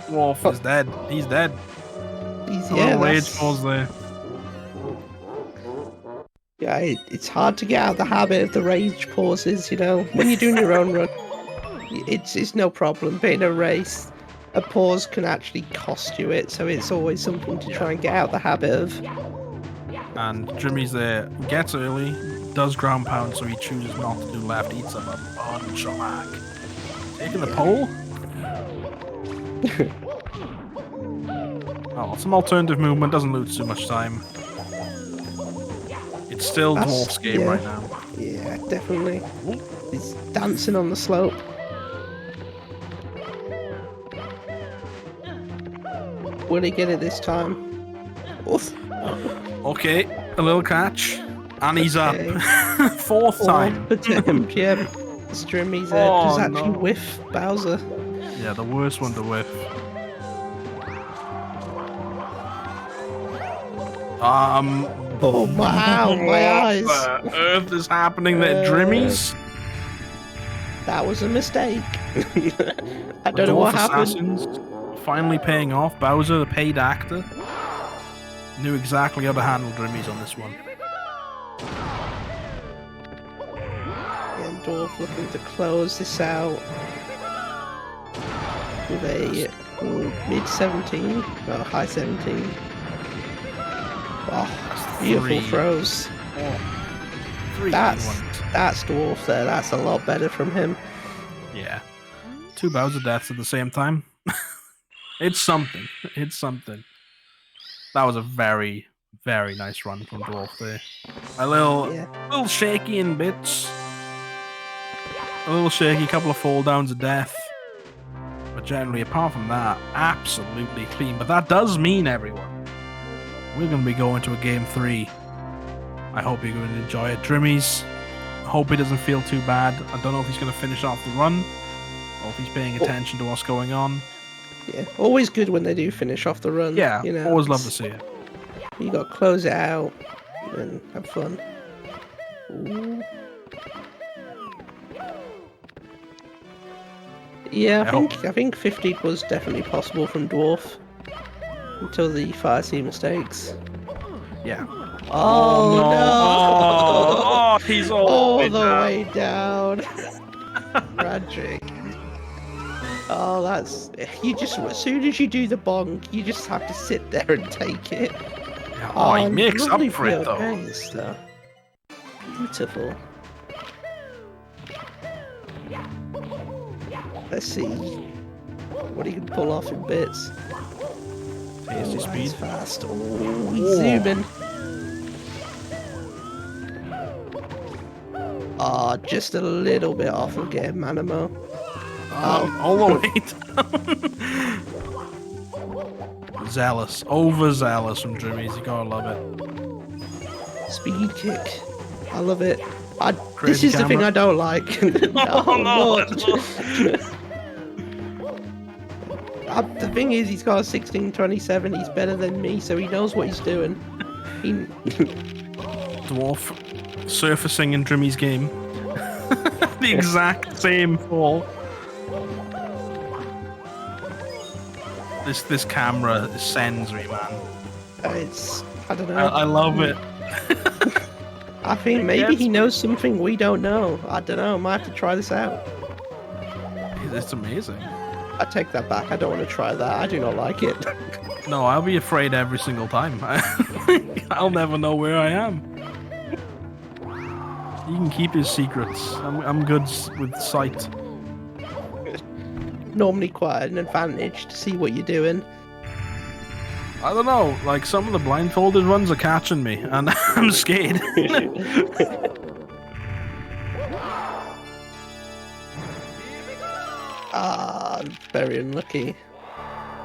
Dwarf is dead. He's dead. Rage pause there. Yeah, it's hard to get out of the habit of the rage pauses. You know, when you're doing your own run, it's no problem. But in a race, a pause can actually cost you it. So it's always something to try and get out the habit of. And Drimmy's there, gets early, does ground pound, so he chooses not to do left, eats up a bunch of lag. Taking the pole? Oh, some alternative movement, doesn't lose too much time. It's still Dwarf's game right now. Yeah, definitely. He's dancing on the slope. Will he get it this time? Oof. Okay, a little catch. And he's up. Fourth time. Attempt, yeah. Drimmy's does actually whiff Bowser. Yeah, the worst one to whiff. Oh wow, my eyes. What the earth is happening there, Drimmy's? That was a mistake. I don't know what happened. Finally paying off. Bowser, the paid actor, knew exactly how to handle Drimmy's on this one. And Dwarf looking to close this out with a mid 17, well, high 17. Oh, beautiful throws. That's Dwarf there. That's a lot better from him. Yeah. 2 Bowser deaths at the same time. It's something. It's something. That was a very, very nice run from Dwarf there. A little shaky in bits. A little shaky, couple of fall downs of death. But generally, apart from that, absolutely clean. But that does mean, everyone, we're going to be going to a game 3. I hope you're going to enjoy it. Drimys, I hope he doesn't feel too bad. I don't know if he's going to finish off the run or if he's paying attention to what's going on. Yeah, always good when they do finish off the run. Yeah, you know, always love to see it. You got to close it out and have fun. Ooh. Yeah, I think 50 was definitely possible from Dwarf until the fire sea mistakes. Yeah. Oh no! Oh, he's all the way down. Tragic. Oh, that's you just as soon as you do the bonk, you just have to sit there and take it. Yeah, oh, he makes up for it though. Beautiful. Let's see what he can pull off in bits. Tasty speed. Fast. Oh, he's zooming. Oh, just a little bit off of getting Manamo. All the way down. Zealous. Overzealous from Drimys. You gotta love it. Speed kick. I love it. This is the thing I don't like. No. The thing is, he's got a 1627. He's better than me, so he knows what he's doing. Dwarf surfacing in Drimy's game. The exact same fall. This camera sends me, man. I don't know. I love it. I think maybe he knows something we don't know. I don't know. I might have to try this out. It's amazing. I take that back. I don't want to try that. I do not like it. No, I'll be afraid every single time. I'll never know where I am. You can keep his secrets. I'm good with sight. Normally quite an advantage to see what you're doing. I don't know, like some of the blindfolded ones are catching me, and I'm scared. Very unlucky.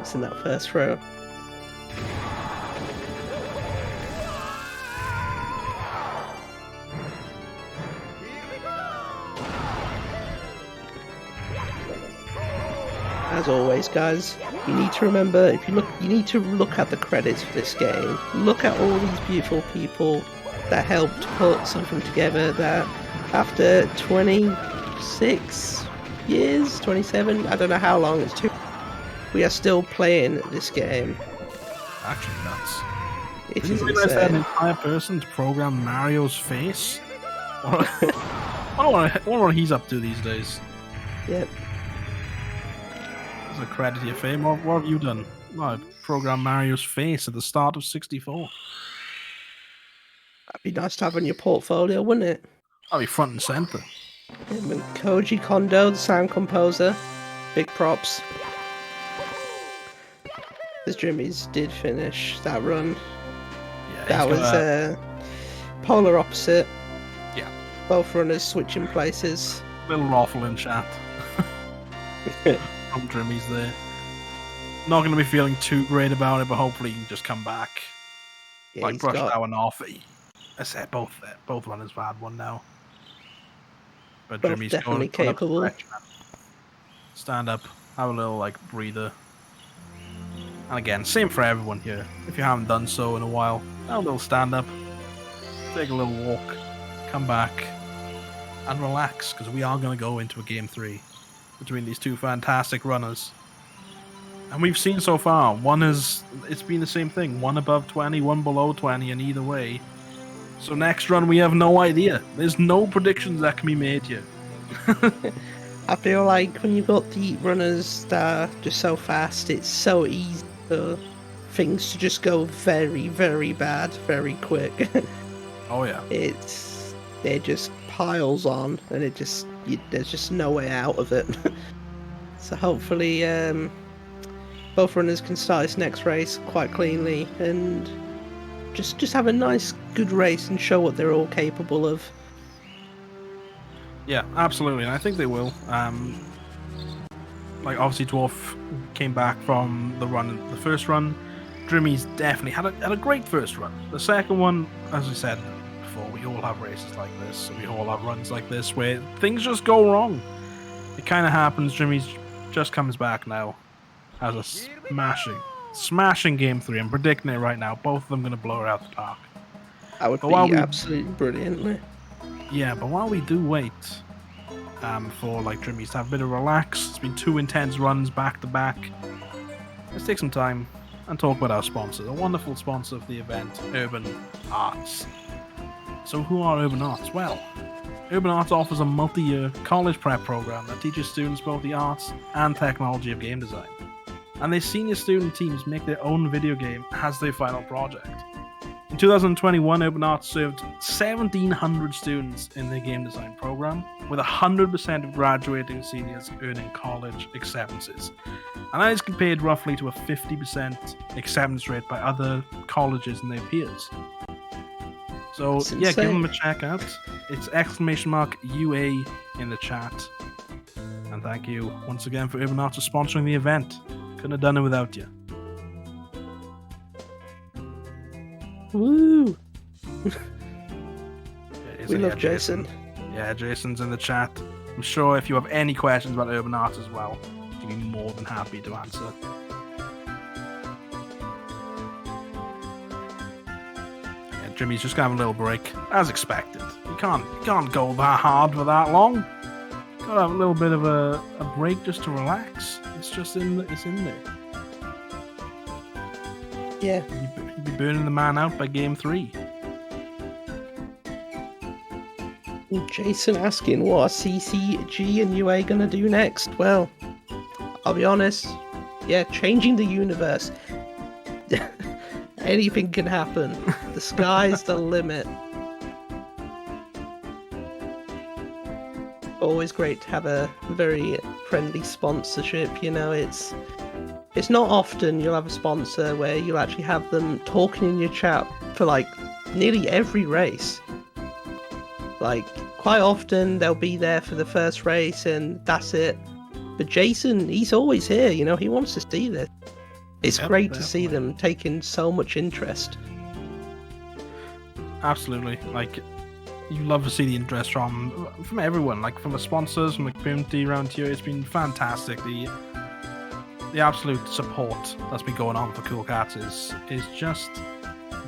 It's in that first row. As always, guys, you need to remember, you need to look at the credits for this game. Look at all these beautiful people that helped put something together that after 26 years, 27, I don't know how long it's too, we are still playing this game. Actually nuts. It is insane. That an entire person to program Mario's face? I wonder what he's up to these days. Yep. A credit to your fame. What have you done? No, I programmed Mario's face at the start of 64. That'd be nice to have on your portfolio, wouldn't it? That'd be front and center. Yeah, Koji Kondo, the sound composer. Big props. The Drimys did finish that run. Yeah, that was polar opposite. Yeah. Both runners switching places. Little raffle in chat. From Drimys there. Not going to be feeling too great about it, but hopefully he can just come back. Yeah, like brush that one off. I said both runners have had one now. But both Drimys definitely capable. Stand up, have a little breather. And again, same for everyone here. If you haven't done so in a while, have a little stand up, take a little walk, come back, and relax, because we are going to go into a game 3 between these two fantastic runners. And we've seen so far, it's been the same thing. One above 20, one below 20, and either way. So next run, we have no idea. There's no predictions that can be made here. I feel like when you've got the runners that are just so fast, it's so easy for things to just go very, very bad, very quick. Oh yeah. It just piles on, and there's just no way out of it. So hopefully both runners can start this next race quite cleanly and just have a nice good race and show what they're all capable of. Yeah, absolutely, and I think they will. Obviously Dwarf came back from the first run, Drimys definitely had a great first run. The second one, as I said before, we all have races like this. We all have runs like this where things just go wrong. It kind of happens. Drimys just comes back now. Has a smashing game 3. I'm predicting it right now. Both of them going to blow it out the park. That would But while be we, absolutely brilliant. yeah, but while we do wait for like Drimys to have a bit of relax, it's been 2 intense runs back to back. Let's take some time and talk about our sponsor, a wonderful sponsor of the event, Urban Arts. So who are Urban Arts? Well, Urban Arts offers a multi-year college prep program that teaches students both the arts and technology of game design. And their senior student teams make their own video game as their final project. In 2021, Urban Arts served 1,700 students in their game design program, with 100% of graduating seniors earning college acceptances. And that is compared roughly to a 50% acceptance rate by other colleges and their peers. So yeah, give them a check out. It's !UA in the chat. And thank you once again for Urban Arts for sponsoring the event. Couldn't have done it without you. Woo! We love Jason. Yeah, Jason's in the chat. I'm sure if you have any questions about Urban Arts as well, he'll be more than happy to answer. Yeah, Jimmy's just gonna have a little break, as expected. You can't go that hard for that long. Gotta have a little bit of a break just to relax. It's in there. Yeah. You'd be burning the man out by game 3. Jason asking what are CCG and UA gonna do next? Well, I'll be honest. Yeah, changing the universe. Anything can happen. The sky's the limit. Always great to have a very friendly sponsorship, you know, it's not often you'll have a sponsor where you'll actually have them talking in your chat for like nearly every race. Like, quite often they'll be there for the first race and that's it. But Jason, he's always here, you know, he wants to see this. It's great to see them taking so much interest. Absolutely. Like, you love to see the interest from everyone, like from the sponsors, from the community around here. It's been fantastic. The absolute support that's been going on for Cool Cats is just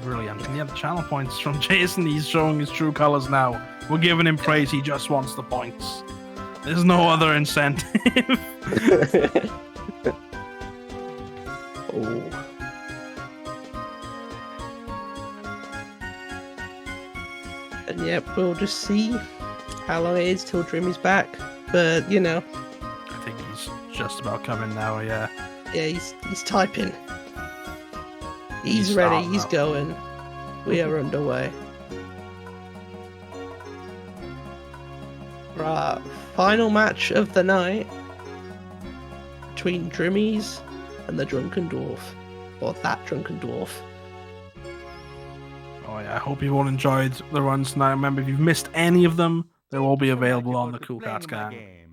brilliant. And yeah, the channel points from Jason, he's showing his true colors now. We're giving him praise, he just wants the points. There's no other incentive. Oh. And yeah, we'll just see how long it is till Drimy's back. But, you know. I think he's just about coming now, yeah. Yeah, he's typing. He's ready, he's going. We are underway. Right, final match of the night between Drimys and the Drunken Dwarf. Or ThatDrunkenDwarf. Oh yeah, I hope you all enjoyed the runs tonight. Remember, if you've missed any of them, they'll all be available on the Cool Cats Gang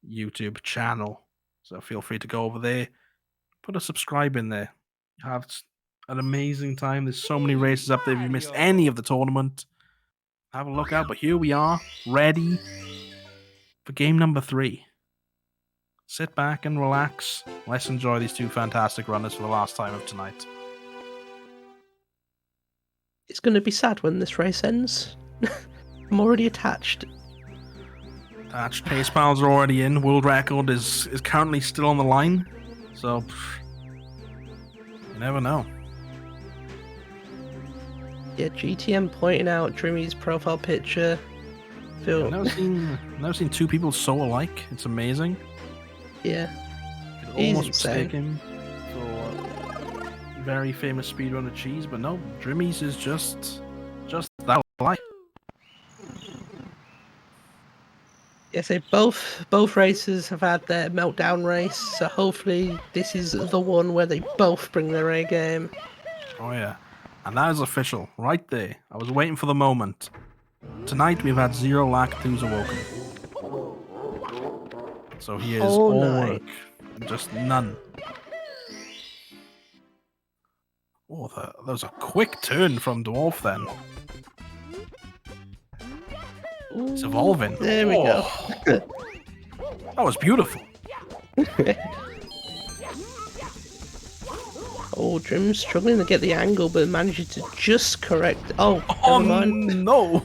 YouTube channel. So feel free to go over there, put a subscribe in there. Have an amazing time. There's so many races up there. If you missed any of the tournament, have a look out. But here we are, ready for game number 3. Sit back and relax. Let's enjoy these 2 fantastic runners for the last time of tonight. It's going to be sad when this race ends. I'm already attached. Attached. Pace pals are already in. World record is currently still on the line. So, you never know. Yeah, GTM pointing out Drimy's profile picture. I've never seen 2 people so alike. It's amazing. Yeah. You'd almost mistake him for very famous speedrunner Cheese, but no, Drimys is just that alike. Yeah, so both races have had their meltdown race, so hopefully this is the one where they both bring their A game. Oh yeah, and that is official, right there. I was waiting for the moment. Tonight we've had 0 Lakitus awoken. So he is all work, just none. Oh, that was a quick turn from Dwarf then. It's evolving. There we go. That was beautiful. Oh, Drim's struggling to get the angle, but managing to just correct. Oh, Oh never mind. no!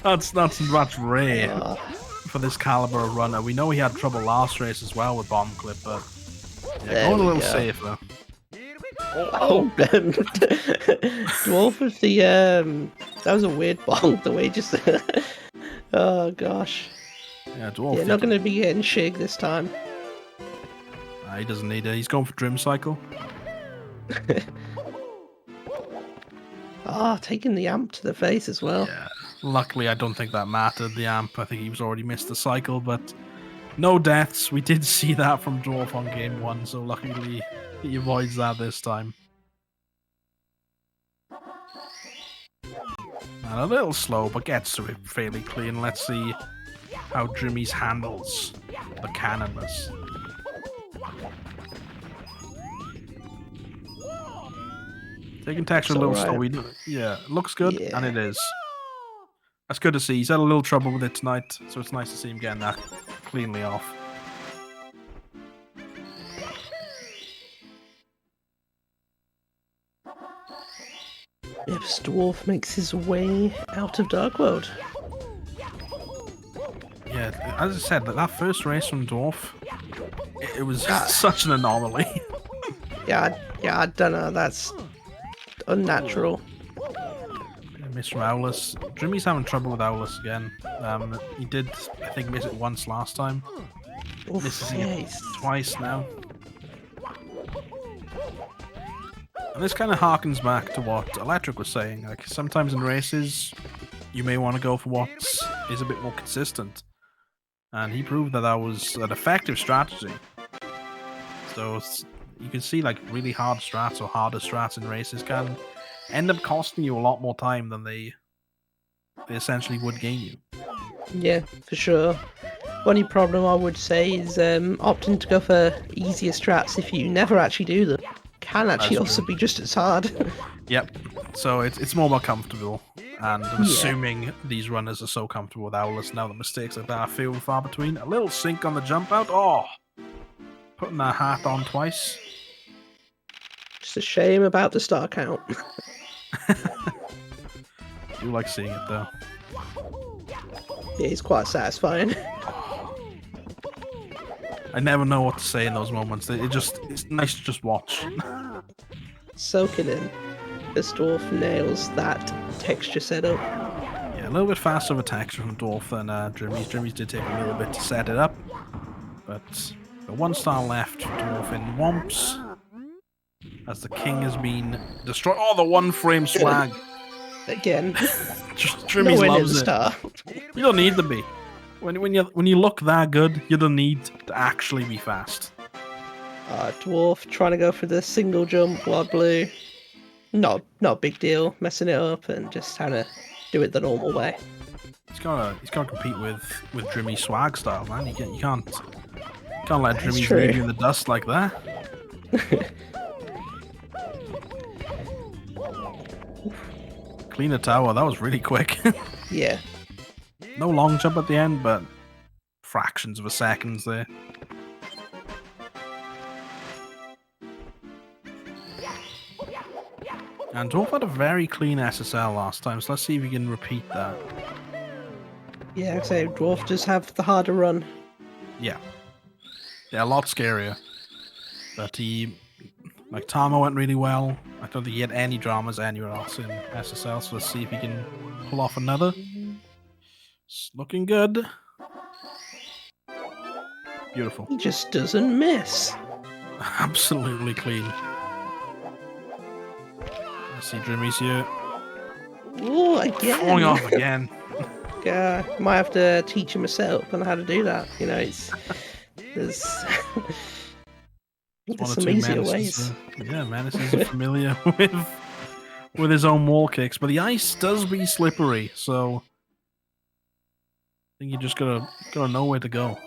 that's rare Ah, for this caliber of runner. We know he had trouble last race as well with bomb clip, but yeah, There going a we little go. safer. Oh, Dwarf with the that was a weird bonk. The way just. Oh gosh. Yeah, Dwarf. Yeah, not going to be getting shig this time. He doesn't need it. He's going for Drim Cycle. Ah, taking the amp to the face as well. Yeah. Luckily, I don't think that mattered, the amp. I think he was already missed the cycle, but no deaths. We did see that from Dwarf on game 1, so luckily he avoids that this time. And a little slow, but gets through it fairly clean. Let's see how Drimys handles the cannonless. Taking texture a little slow. Yeah, it looks good, and it is. That's good to see. He's had a little trouble with it tonight, so it's nice to see him getting that cleanly off. If Dwarf makes his way out of Dark World. Yeah, as I said, that first race from Dwarf, it was such an anomaly. Yeah, I don't know. That's unnatural. Miss from Owlus. Drimy's having trouble with Owlus again. He did, I think, miss it once last time. Misses it twice now. And this kind of harkens back to what Electric was saying. Like, sometimes in races, you may want to go for what is a bit more consistent. And he proved that was an effective strategy. So you can see, like, really hard strats or harder strats in races can end up costing you a lot more time than they essentially would gain you. Yeah, for sure. Only problem I would say is opting to go for easier strats if you never actually do them can actually also be just as hard. Yep. So it's more about comfortable, and I'm assuming these runners are so comfortable with Owlus now that mistakes like that are few and far between. A little sink on the jump out. Oh, putting that hat on twice. Just a shame about the star count. I do like seeing it though. Yeah, it's quite satisfying. I never know what to say in those moments. It's nice to just watch. Soak it in. This Dwarf nails that texture setup. Yeah, a little bit faster of a texture from Dwarf than Drimys. Drimys did take a little bit to set it up, but the 1 star left for Dwarf in Womps as the king has been destroyed. Oh, the 1 frame swag. Again. Drimys loves it. Star. You don't need to be. When you look that good, you don't need to actually be fast. Dwarf trying to go for the single jump while blue. Not a big deal, messing it up and just trying to do it the normal way. He's gotta compete with Drimmy swag style, man. You can't let Drimmy leave you in the dust like that. Clean a tower, that was really quick. Yeah. No long jump at the end, but fractions of a second there. And Dwarf had a very clean SSL last time, so let's see if we can repeat that. Yeah, I'd say Dwarf does have the harder run. Yeah, a lot scarier. But like Tama went really well. I don't think he had any dramas anywhere else in SSL, so let's see if he can pull off another. It's looking good. Beautiful. He just doesn't miss. Absolutely clean. I see Drimys here. Oh, again. Falling off again. Might have to teach him myself on how to do that. You know, there's some easier ways. Menaces are familiar with his own wall kicks, but the ice does be slippery, so I think you just gotta know where to go.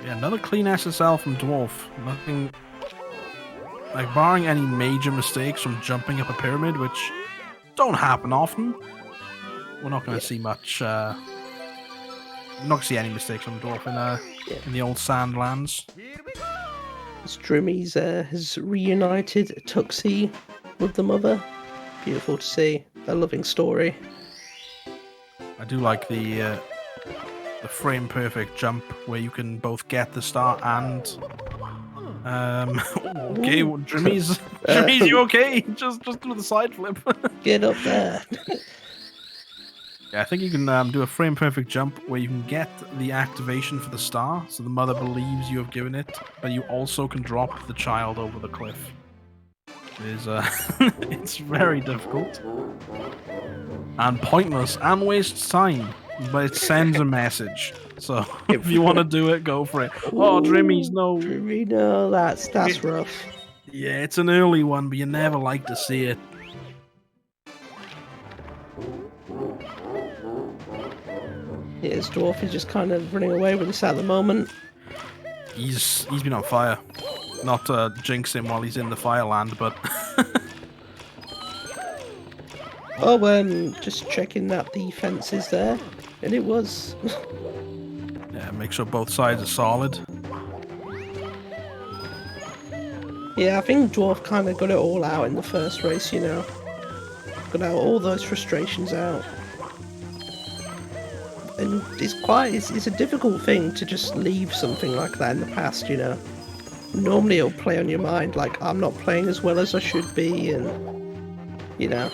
Yeah, another clean SSL from Dwarf. Nothing... Like, barring any major mistakes from jumping up a pyramid, which don't happen often, we're not going to see much... we're not going to see any mistakes from Dwarf in the old Sandlands. Drimys has reunited Tuxie with the mother. Beautiful to see. A loving story. I do like the frame perfect jump where you can both get the star and okay, Drimys, Drimys, you okay? Just do the side flip. Get up there. Yeah, I think you can do a frame perfect jump where you can get the activation for the star, so the mother believes you have given it, but you also can drop the child over the cliff. It is it's very difficult and pointless and wastes time, but it sends a message. So if you want to do it, go for it. Oh, Drimmies, no. Drimmy, no, that's rough. Yeah, it's an early one, but you never like to see it. Yeah, his dwarf is just kind of running away with this at the moment. He's been on fire. Not to jinx him while he's in the fireland, but... Oh, just checking that the fence is there. And it was. Yeah, make sure both sides are solid. Yeah, I think Dwarf kind of got it all out in the first race, you know. Got out all those frustrations out. And it's a difficult thing to just leave something like that in the past, you know. Normally it'll play on your mind, like, I'm not playing as well as I should be, and, you know.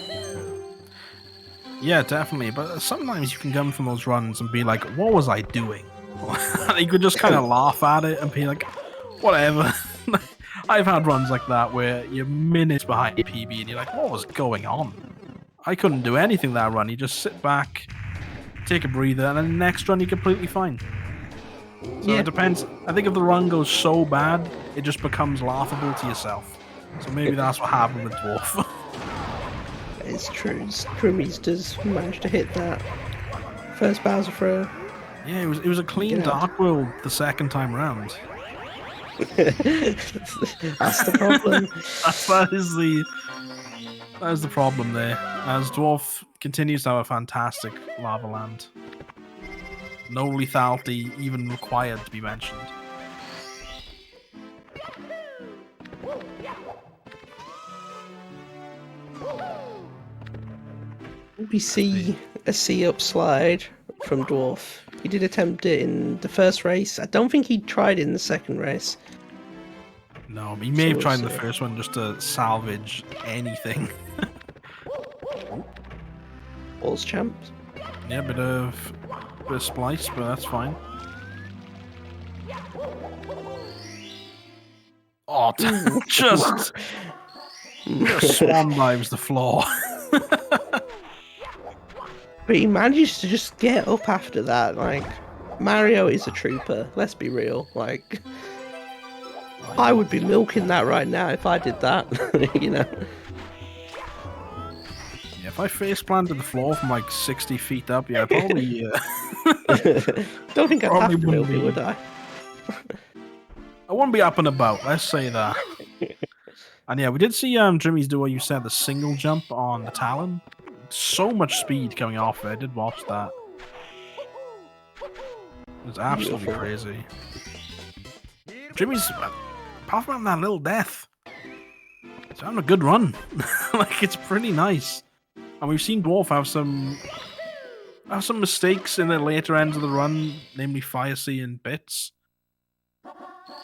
Yeah, definitely, but sometimes you can come from those runs and be like, what was I doing? You could just kind of laugh at it and be like, whatever. I've had runs like that where you're minutes behind your PB and you're like, what was going on? I couldn't do anything that run. You just sit back, take a breather, and then the next run you're completely fine. So Yeah. It depends. I think if the run goes so bad, it just becomes laughable to yourself. So maybe that's what happened with Dwarf. It's true. Drimmies does manage to hit that first Bowser throw. Yeah, it was a clean Dark World the second time round. That's the problem. That is the problem there. As Dwarf continues to have a fantastic Lava Land. No lethality even required to be mentioned. We see a C-up slide from Dwarf. He did attempt it in the first race. I don't think he tried it in the second race. No, he may have tried in the first one just to salvage anything. Balls champs. Yeah, bit of splice, but that's fine. Oh, just swan dives the floor. But he manages to just get up after that. Like, Mario is a trooper. Let's be real. Like, I would be milking that right now if I did that. You know. Yeah, if I face planted the floor from like 60 feet up, yeah, probably. Don't think I'd Probably have to milk wouldn't it, would I? I wouldn't be up and about. Let's say that. And yeah, we did see Jimmy's do what you said, the single jump on the Talon. So much speed coming off it. I did watch that. It was absolutely crazy. Jimmy's, apart from that little death, he's having a good run. Like, it's pretty nice. And we've seen Dwarf have some mistakes in the later ends of the run, namely Fire Sea and Bits.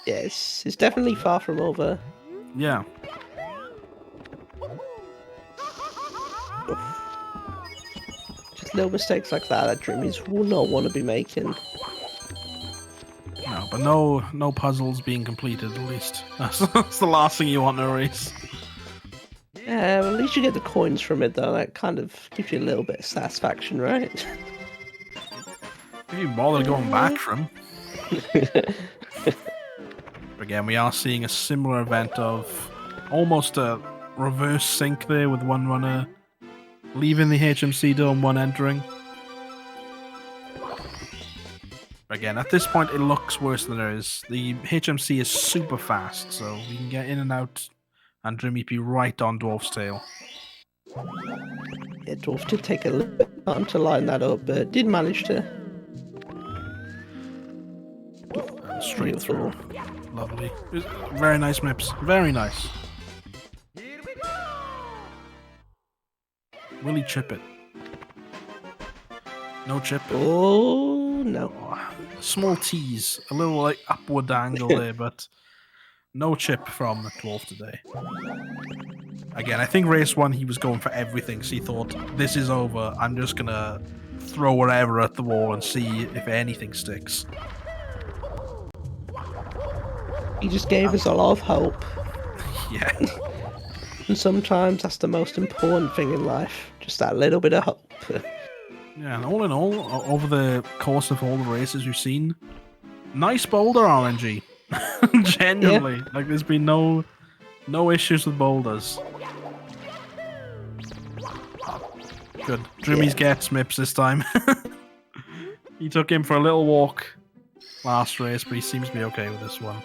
Yes, it's definitely far from over. Yeah. Just little mistakes like that Drimmies will not want to be making. No, but no puzzles being completed, at least. That's the last thing you want in a race. Yeah, well, at least you get the coins from it, though. That kind of gives you a little bit of satisfaction, right? If you bother going back from. Again, we are seeing a similar event of almost a reverse sync there with one runner leaving the HMC dome, one entering. Again, at this point, it looks worse than it is. The HMC is super fast, so we can get in and out, and Drimmy be right on Dwarf's tail. Yeah, Dwarf did take a little bit of time to line that up, but did manage to. And straight Beautiful. through. Lovely. Very nice mips. Very nice. Will he chip it? No chip. Oh, no. Small tease. A little like upward angle there, but no chip from Dwarf today. Again, I think race 1 he was going for everything, so he thought, this is over, I'm just gonna throw whatever at the wall and see if anything sticks. He just gave us a lot of hope. Yeah. And sometimes that's the most important thing in life. Just that little bit of hope. Yeah, and all in all, over the course of all the races we've seen, nice boulder RNG. Genuinely. Yeah. Like, there's been no issues with boulders. Good. Drimmy's gets Mips this time. He took him for a little walk last race, but he seems to be okay with this one.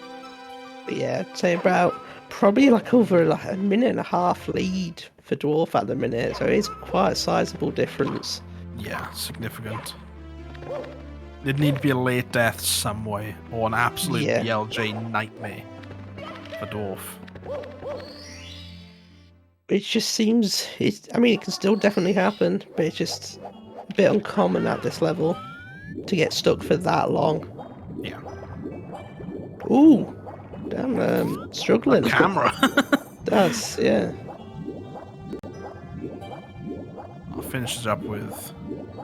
Yeah, I'd say about probably like over like a minute and a half lead for Dwarf at the minute, so it's quite a sizable difference. Yeah, significant. There'd need to be a late death some way, or an absolute BLJ nightmare for Dwarf. It just seems, I mean, it can still definitely happen, but it's just a bit uncommon at this level to get stuck for that long. Yeah. Ooh, damn, struggling. The camera. That's, yeah. I'll finish this up with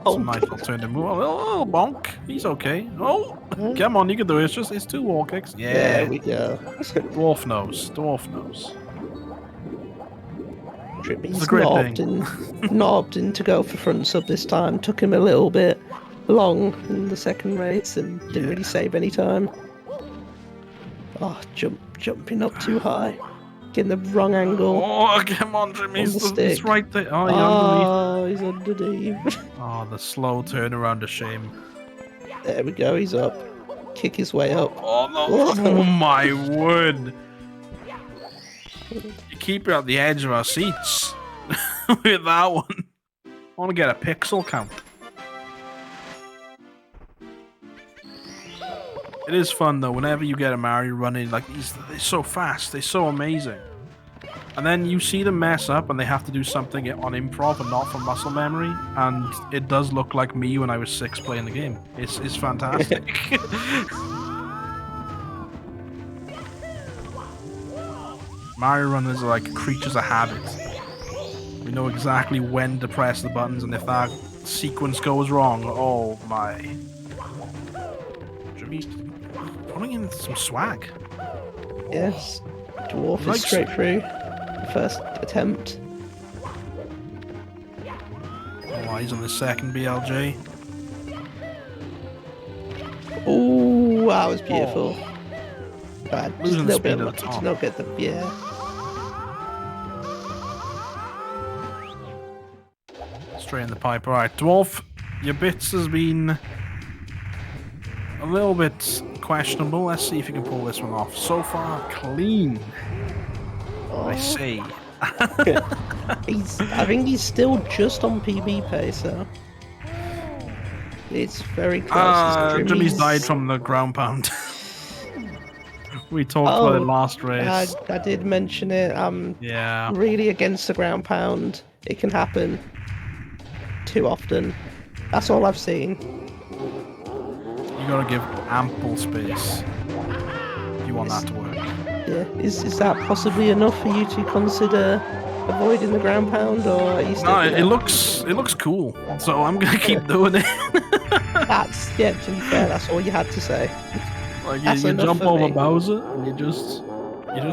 some nice alternative move. Oh, bonk. He's okay. Oh, come on, you can do it. It's 2 wall kicks. Yeah. There we go. Dwarf knows. Dwarf knows. He's not opting to go for front sub this time. Took him a little bit long in the second race and didn't really save any time. Oh, jumping up too high. Getting the wrong angle. Oh, come on, Jimmy. He's right there. Oh, he's underneath. Oh, the slow turnaround of shame. There we go, he's up. Kick his way up. Oh, no. Oh, my word. You keep it at the edge of our seats with that one. I want to get a pixel count. It is fun though, whenever you get a Mario running, like they're so fast, they're so amazing. And then you see them mess up and they have to do something on improv and not from muscle memory, and it does look like me when I was 6 playing the game. It's fantastic. Mario runners are like creatures of habit. We know exactly when to press the buttons, and if that sequence goes wrong, oh my. Jimmy's putting in some swag. Yes, Dwarf is straight through. First attempt. Oh, he's on the second BLJ. Oh, that was beautiful. Bad. Just a little bit of lucky to not get the Straight in the pipe. Alright, Dwarf, your bits has been a little bit questionable. Let's see if you can pull this one off. So far, clean. I say. I think he's still just on PB pace, so it's very close. Jimmy's died from the ground pound. We talked about it last race. I did mention it. Really against the ground pound. It can happen too often. That's all I've seen. You gotta give ample space if you want that to work. Yeah, is that possibly enough for you to consider avoiding the ground pound, or are you still? No, it looks cool, so I'm gonna keep doing it. To be fair, that's all you had to say. Like you jump over Bowser and you just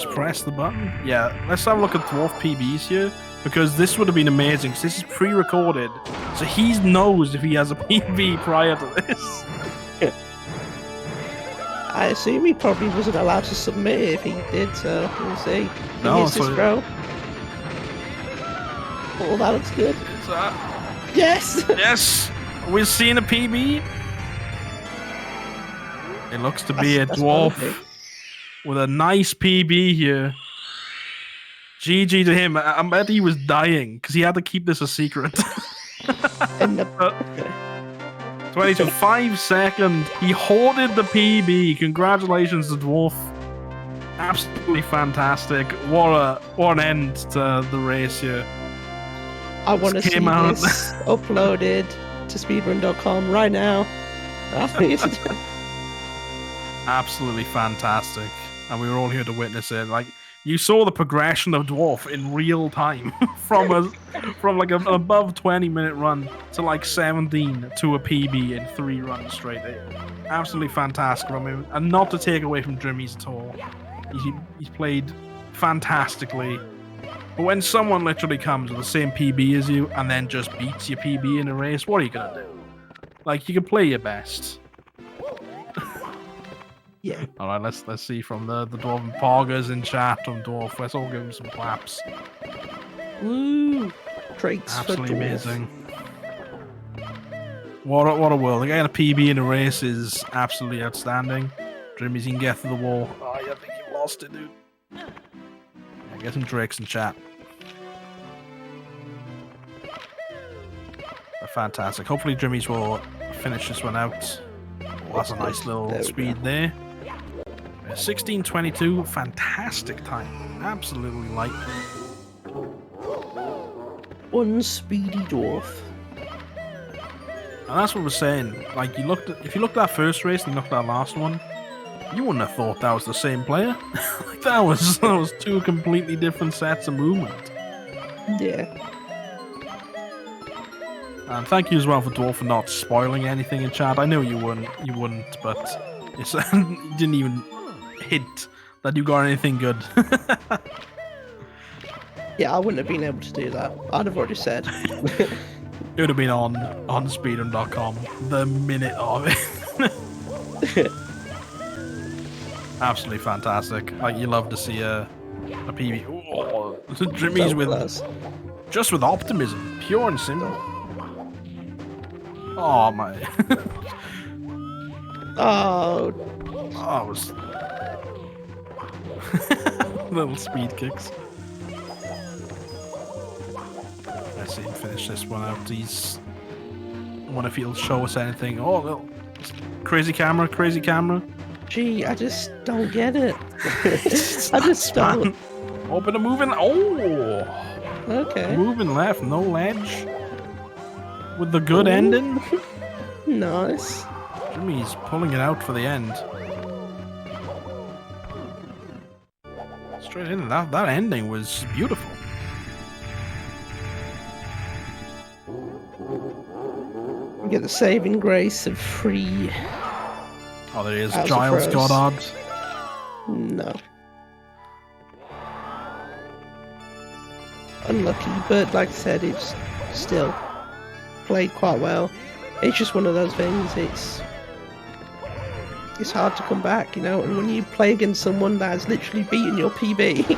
press the button. Yeah, let's have a look at Dwarf PBs here, because this would have been amazing. Because this is pre-recorded, so he knows if he has a PB prior to this. I assume he probably wasn't allowed to submit it if he did, so we'll see. No, this throw. Oh, that looks good. Yes! Yes! We've seen a PB. It looks to be a That's dwarf quality. with a nice PB here. GG to him. I bet he was dying because he had to keep this a secret. And the, 22, 5 seconds. He hoarded the PB. Congratulations to Dwarf. Absolutely fantastic. What an end to the race here. I want to see came out. this uploaded to speedrun.com right now. Absolutely fantastic. And we were all here to witness it. Like, you saw the progression of Dwarf in real time from like an above 20-minute run to like 17 to a PB in 3 runs straight. Absolutely fantastic from him. And not to take away from drimys at all. He's played fantastically. But when someone literally comes with the same PB as you and then just beats your PB in a race, what are you going to do? Like, you can play your best. Yeah. All right, let's see from the Dwarven Poggers in chat on Dwarf. Let's all give him some claps. Woo! Drakes Absolutely for Dwarf. amazing. What a world! Getting a PB in a race is absolutely outstanding. Drimys, you can get through the wall. Oh, I think you lost it, dude. Yeah, get some Drakes in chat. They're fantastic. Hopefully, Drimys will finish this one out. Oh, that's a nice little speed there. 16:22, fantastic time. Absolutely light. One speedy dwarf. And that's what we're saying. Like, if you looked at that first race and you looked at that last one, you wouldn't have thought that was the same player. Like, that was 2 completely different sets of movement. Yeah. And thank you as well for Dwarf for not spoiling anything in chat. I know you wouldn't, but you didn't even hint that you got anything good. Yeah, I wouldn't have been able to do that. I'd have already said. It would have been on speedrun.com the minute of it. Absolutely fantastic. Like, you love to see a PB. Oh, Drimys with optimism, pure and simple. Oh my! Oh, it was little speed kicks. Let's see him finish this one out. I wonder if he'll show us anything. Oh, little crazy camera. gee, I just don't get it. I just don't. Open a moving. Oh, Okay. moving left, no ledge. With the good ending. Nice. Jimmy's pulling it out for the end. Straight in. That ending was beautiful. We get the saving grace of 3. Oh, there he is. House of Giles Rose. Goddard. No. Unlucky, but like I said, it's still played quite well. It's just one of those things, it's hard to come back, you know, and when you play against someone that has literally beaten your PB,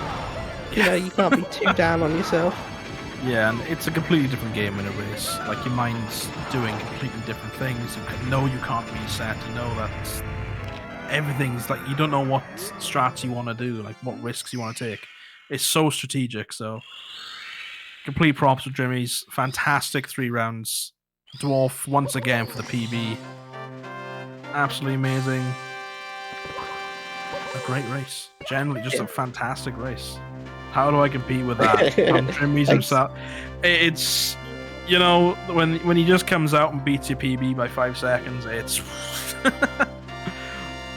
you know, you can't be too down on yourself. Yeah, and it's a completely different game in a race. Like, your mind's doing completely different things. You know you can't reset. You know that everything's like, you don't know what strats you want to do, like what risks you want to take. It's so strategic. So, complete props with Drimys. Fantastic 3 rounds. Dwarf once again for the PB. Absolutely amazing. A great race. Generally, just a fantastic race. How do I compete with that? From Drimys himself. It's, you know, when he just comes out and beats your PB by 5 seconds, it's...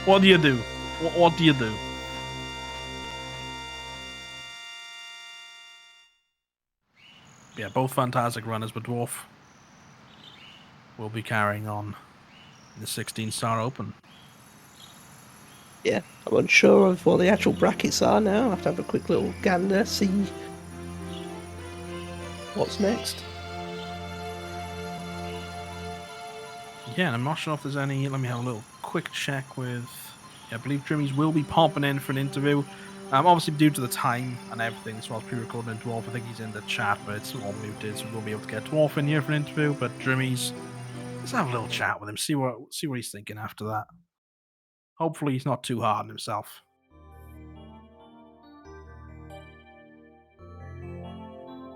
What do you do? What do you do? Yeah, both fantastic runners, but Dwarf will be carrying on in the 16 Star Open. Yeah, I'm unsure of what the actual brackets are now. I'll have to have a quick little gander, see what's next. Yeah, and I'm not sure if there's any... Let me have a little quick check with... Yeah, I believe Drimys will be popping in for an interview. Obviously, due to the time and everything, as well as pre-recording in Dwarf, I think he's in the chat, but it's all muted, so we'll be able to get Dwarf in here for an interview. But Drimys, let's have a little chat with him, see what he's thinking after that. Hopefully he's not too hard on himself.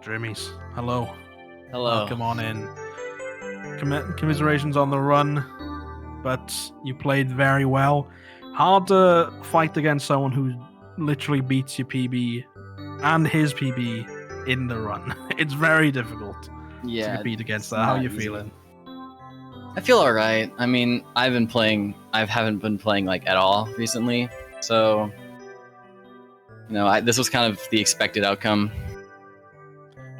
Drimys, hello. Hello. Welcome on in. Commiserations on the run, but you played very well. Hard to fight against someone who literally beats your PB and his PB in the run. It's very difficult to compete against that. How are you feeling? I feel alright. I mean, I haven't been playing like at all recently, so you know, this was kind of the expected outcome.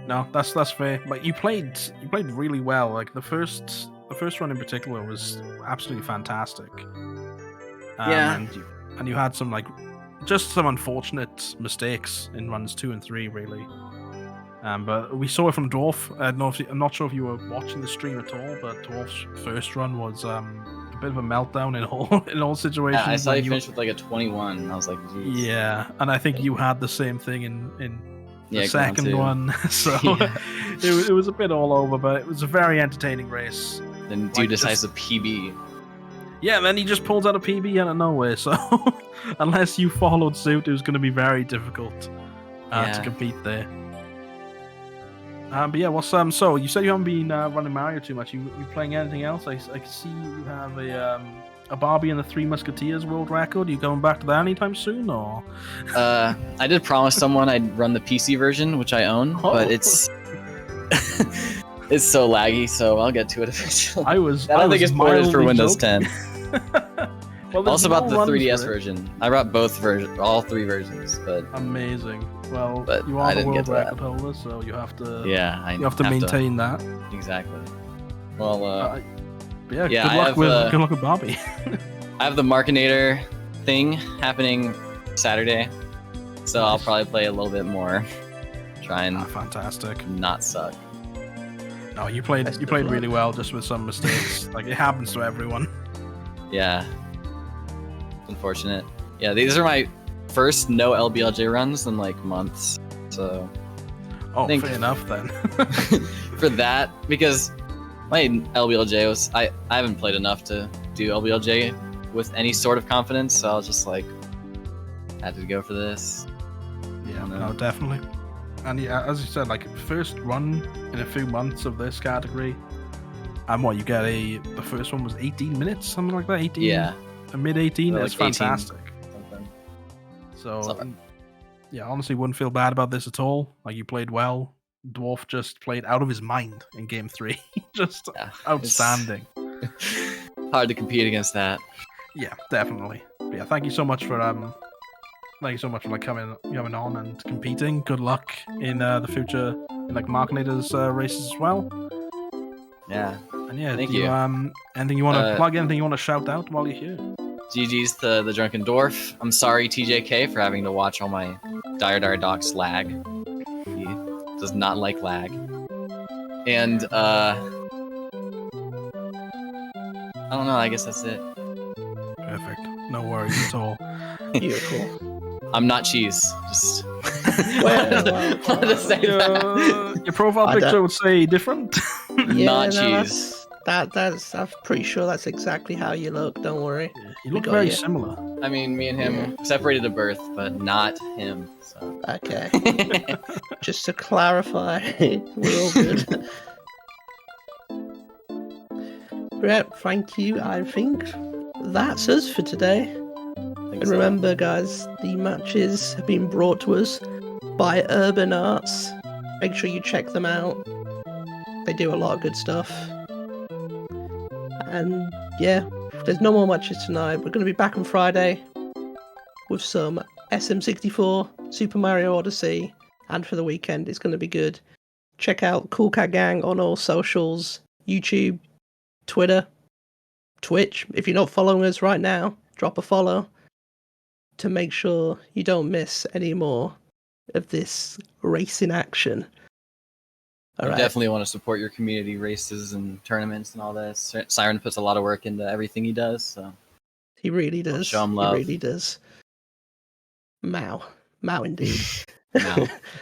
No, that's fair. But you played really well. Like the first run in particular was absolutely fantastic. Yeah. And you had some just some unfortunate mistakes in runs 2 and 3, really. But we saw it from Dwarf. I'm not sure if you were watching the stream at all, but Dwarf's first run was a bit of a meltdown in all situations. Yeah, I saw you finish with like a 21, and I was like, geez. Yeah, and I think you had the same thing in the second one. So yeah. it was a bit all over, but it was a very entertaining race. Then dude decides to PB. Yeah, and then he just pulls out a PB out of nowhere. So unless you followed suit, it was going to be very difficult to compete there. But yeah, what's so you said you haven't been running Mario too much. You playing anything else? I can see you have a Barbie and the Three Musketeers world record. Are you going back to that anytime soon, or? I did promise someone I'd run the PC version, which I own, but it's it's so laggy. So I'll get to it eventually. I don't think it's ported for Windows 10. Well, also about the 3DS version. I brought all 3 versions, but amazing. Well, but you are the world record holder, so you have to. Yeah, you have to maintain that. Exactly. Well, yeah. Good luck with Barbie. I have the Markinator thing happening Saturday, so I'll probably play a little bit more. Try and fantastic. Not suck. No, you played really well, just with some mistakes. Like it happens to everyone. Yeah. Unfortunate. Yeah, these are my first no LBLJ runs in like months, so fair enough then. For that, because my LBLJ was I haven't played enough to do LBLJ with any sort of confidence, so I was just like had to go for this. Yeah, no, definitely. And yeah, as you said, like first run in a few months of this category, and what you get the first one was 18 minutes, something like that. 18. Yeah. A mid 18. That's like fantastic. So, yeah, honestly, wouldn't feel bad about this at all. Like, you played well. Dwarf just played out of his mind in Game 3. Just outstanding. Hard to compete against that. Yeah, definitely. But yeah, thank you so much for coming on and competing. Good luck in the future, like Markinator's races as well. Yeah. And yeah, thank you. Anything you want to plug? Anything you want to shout out while you're here? GG's to the Drunken Dwarf. I'm sorry, TJK, for having to watch all my Dire Docs lag. He does not like lag. And, I don't know, I guess that's it. Perfect. No worries at all. Beautiful. I'm not cheese. Just wanted to say that. Your profile picture would say different. Not cheese. That's I'm pretty sure that's exactly how you look. Don't worry. You look very similar. I mean, me and him separated at birth, but not him. So. Okay. Just to clarify, we're all good. Right, thank you. I think that's us for today. And remember, guys, the matches have been brought to us by Urban Arts. Make sure you check them out. They do a lot of good stuff. And yeah, there's no more matches tonight. We're going to be back on Friday with some SM64, Super Mario Odyssey, and for the weekend it's going to be good. Check out Cool Cat Gang on all socials, YouTube, Twitter, Twitch. If you're not following us right now, drop a follow to make sure you don't miss any more of this racing action. I definitely want to support your community races and tournaments and all this. Siren puts a lot of work into everything he does, so he really does. Show him love. He really does. Mao indeed. Mao.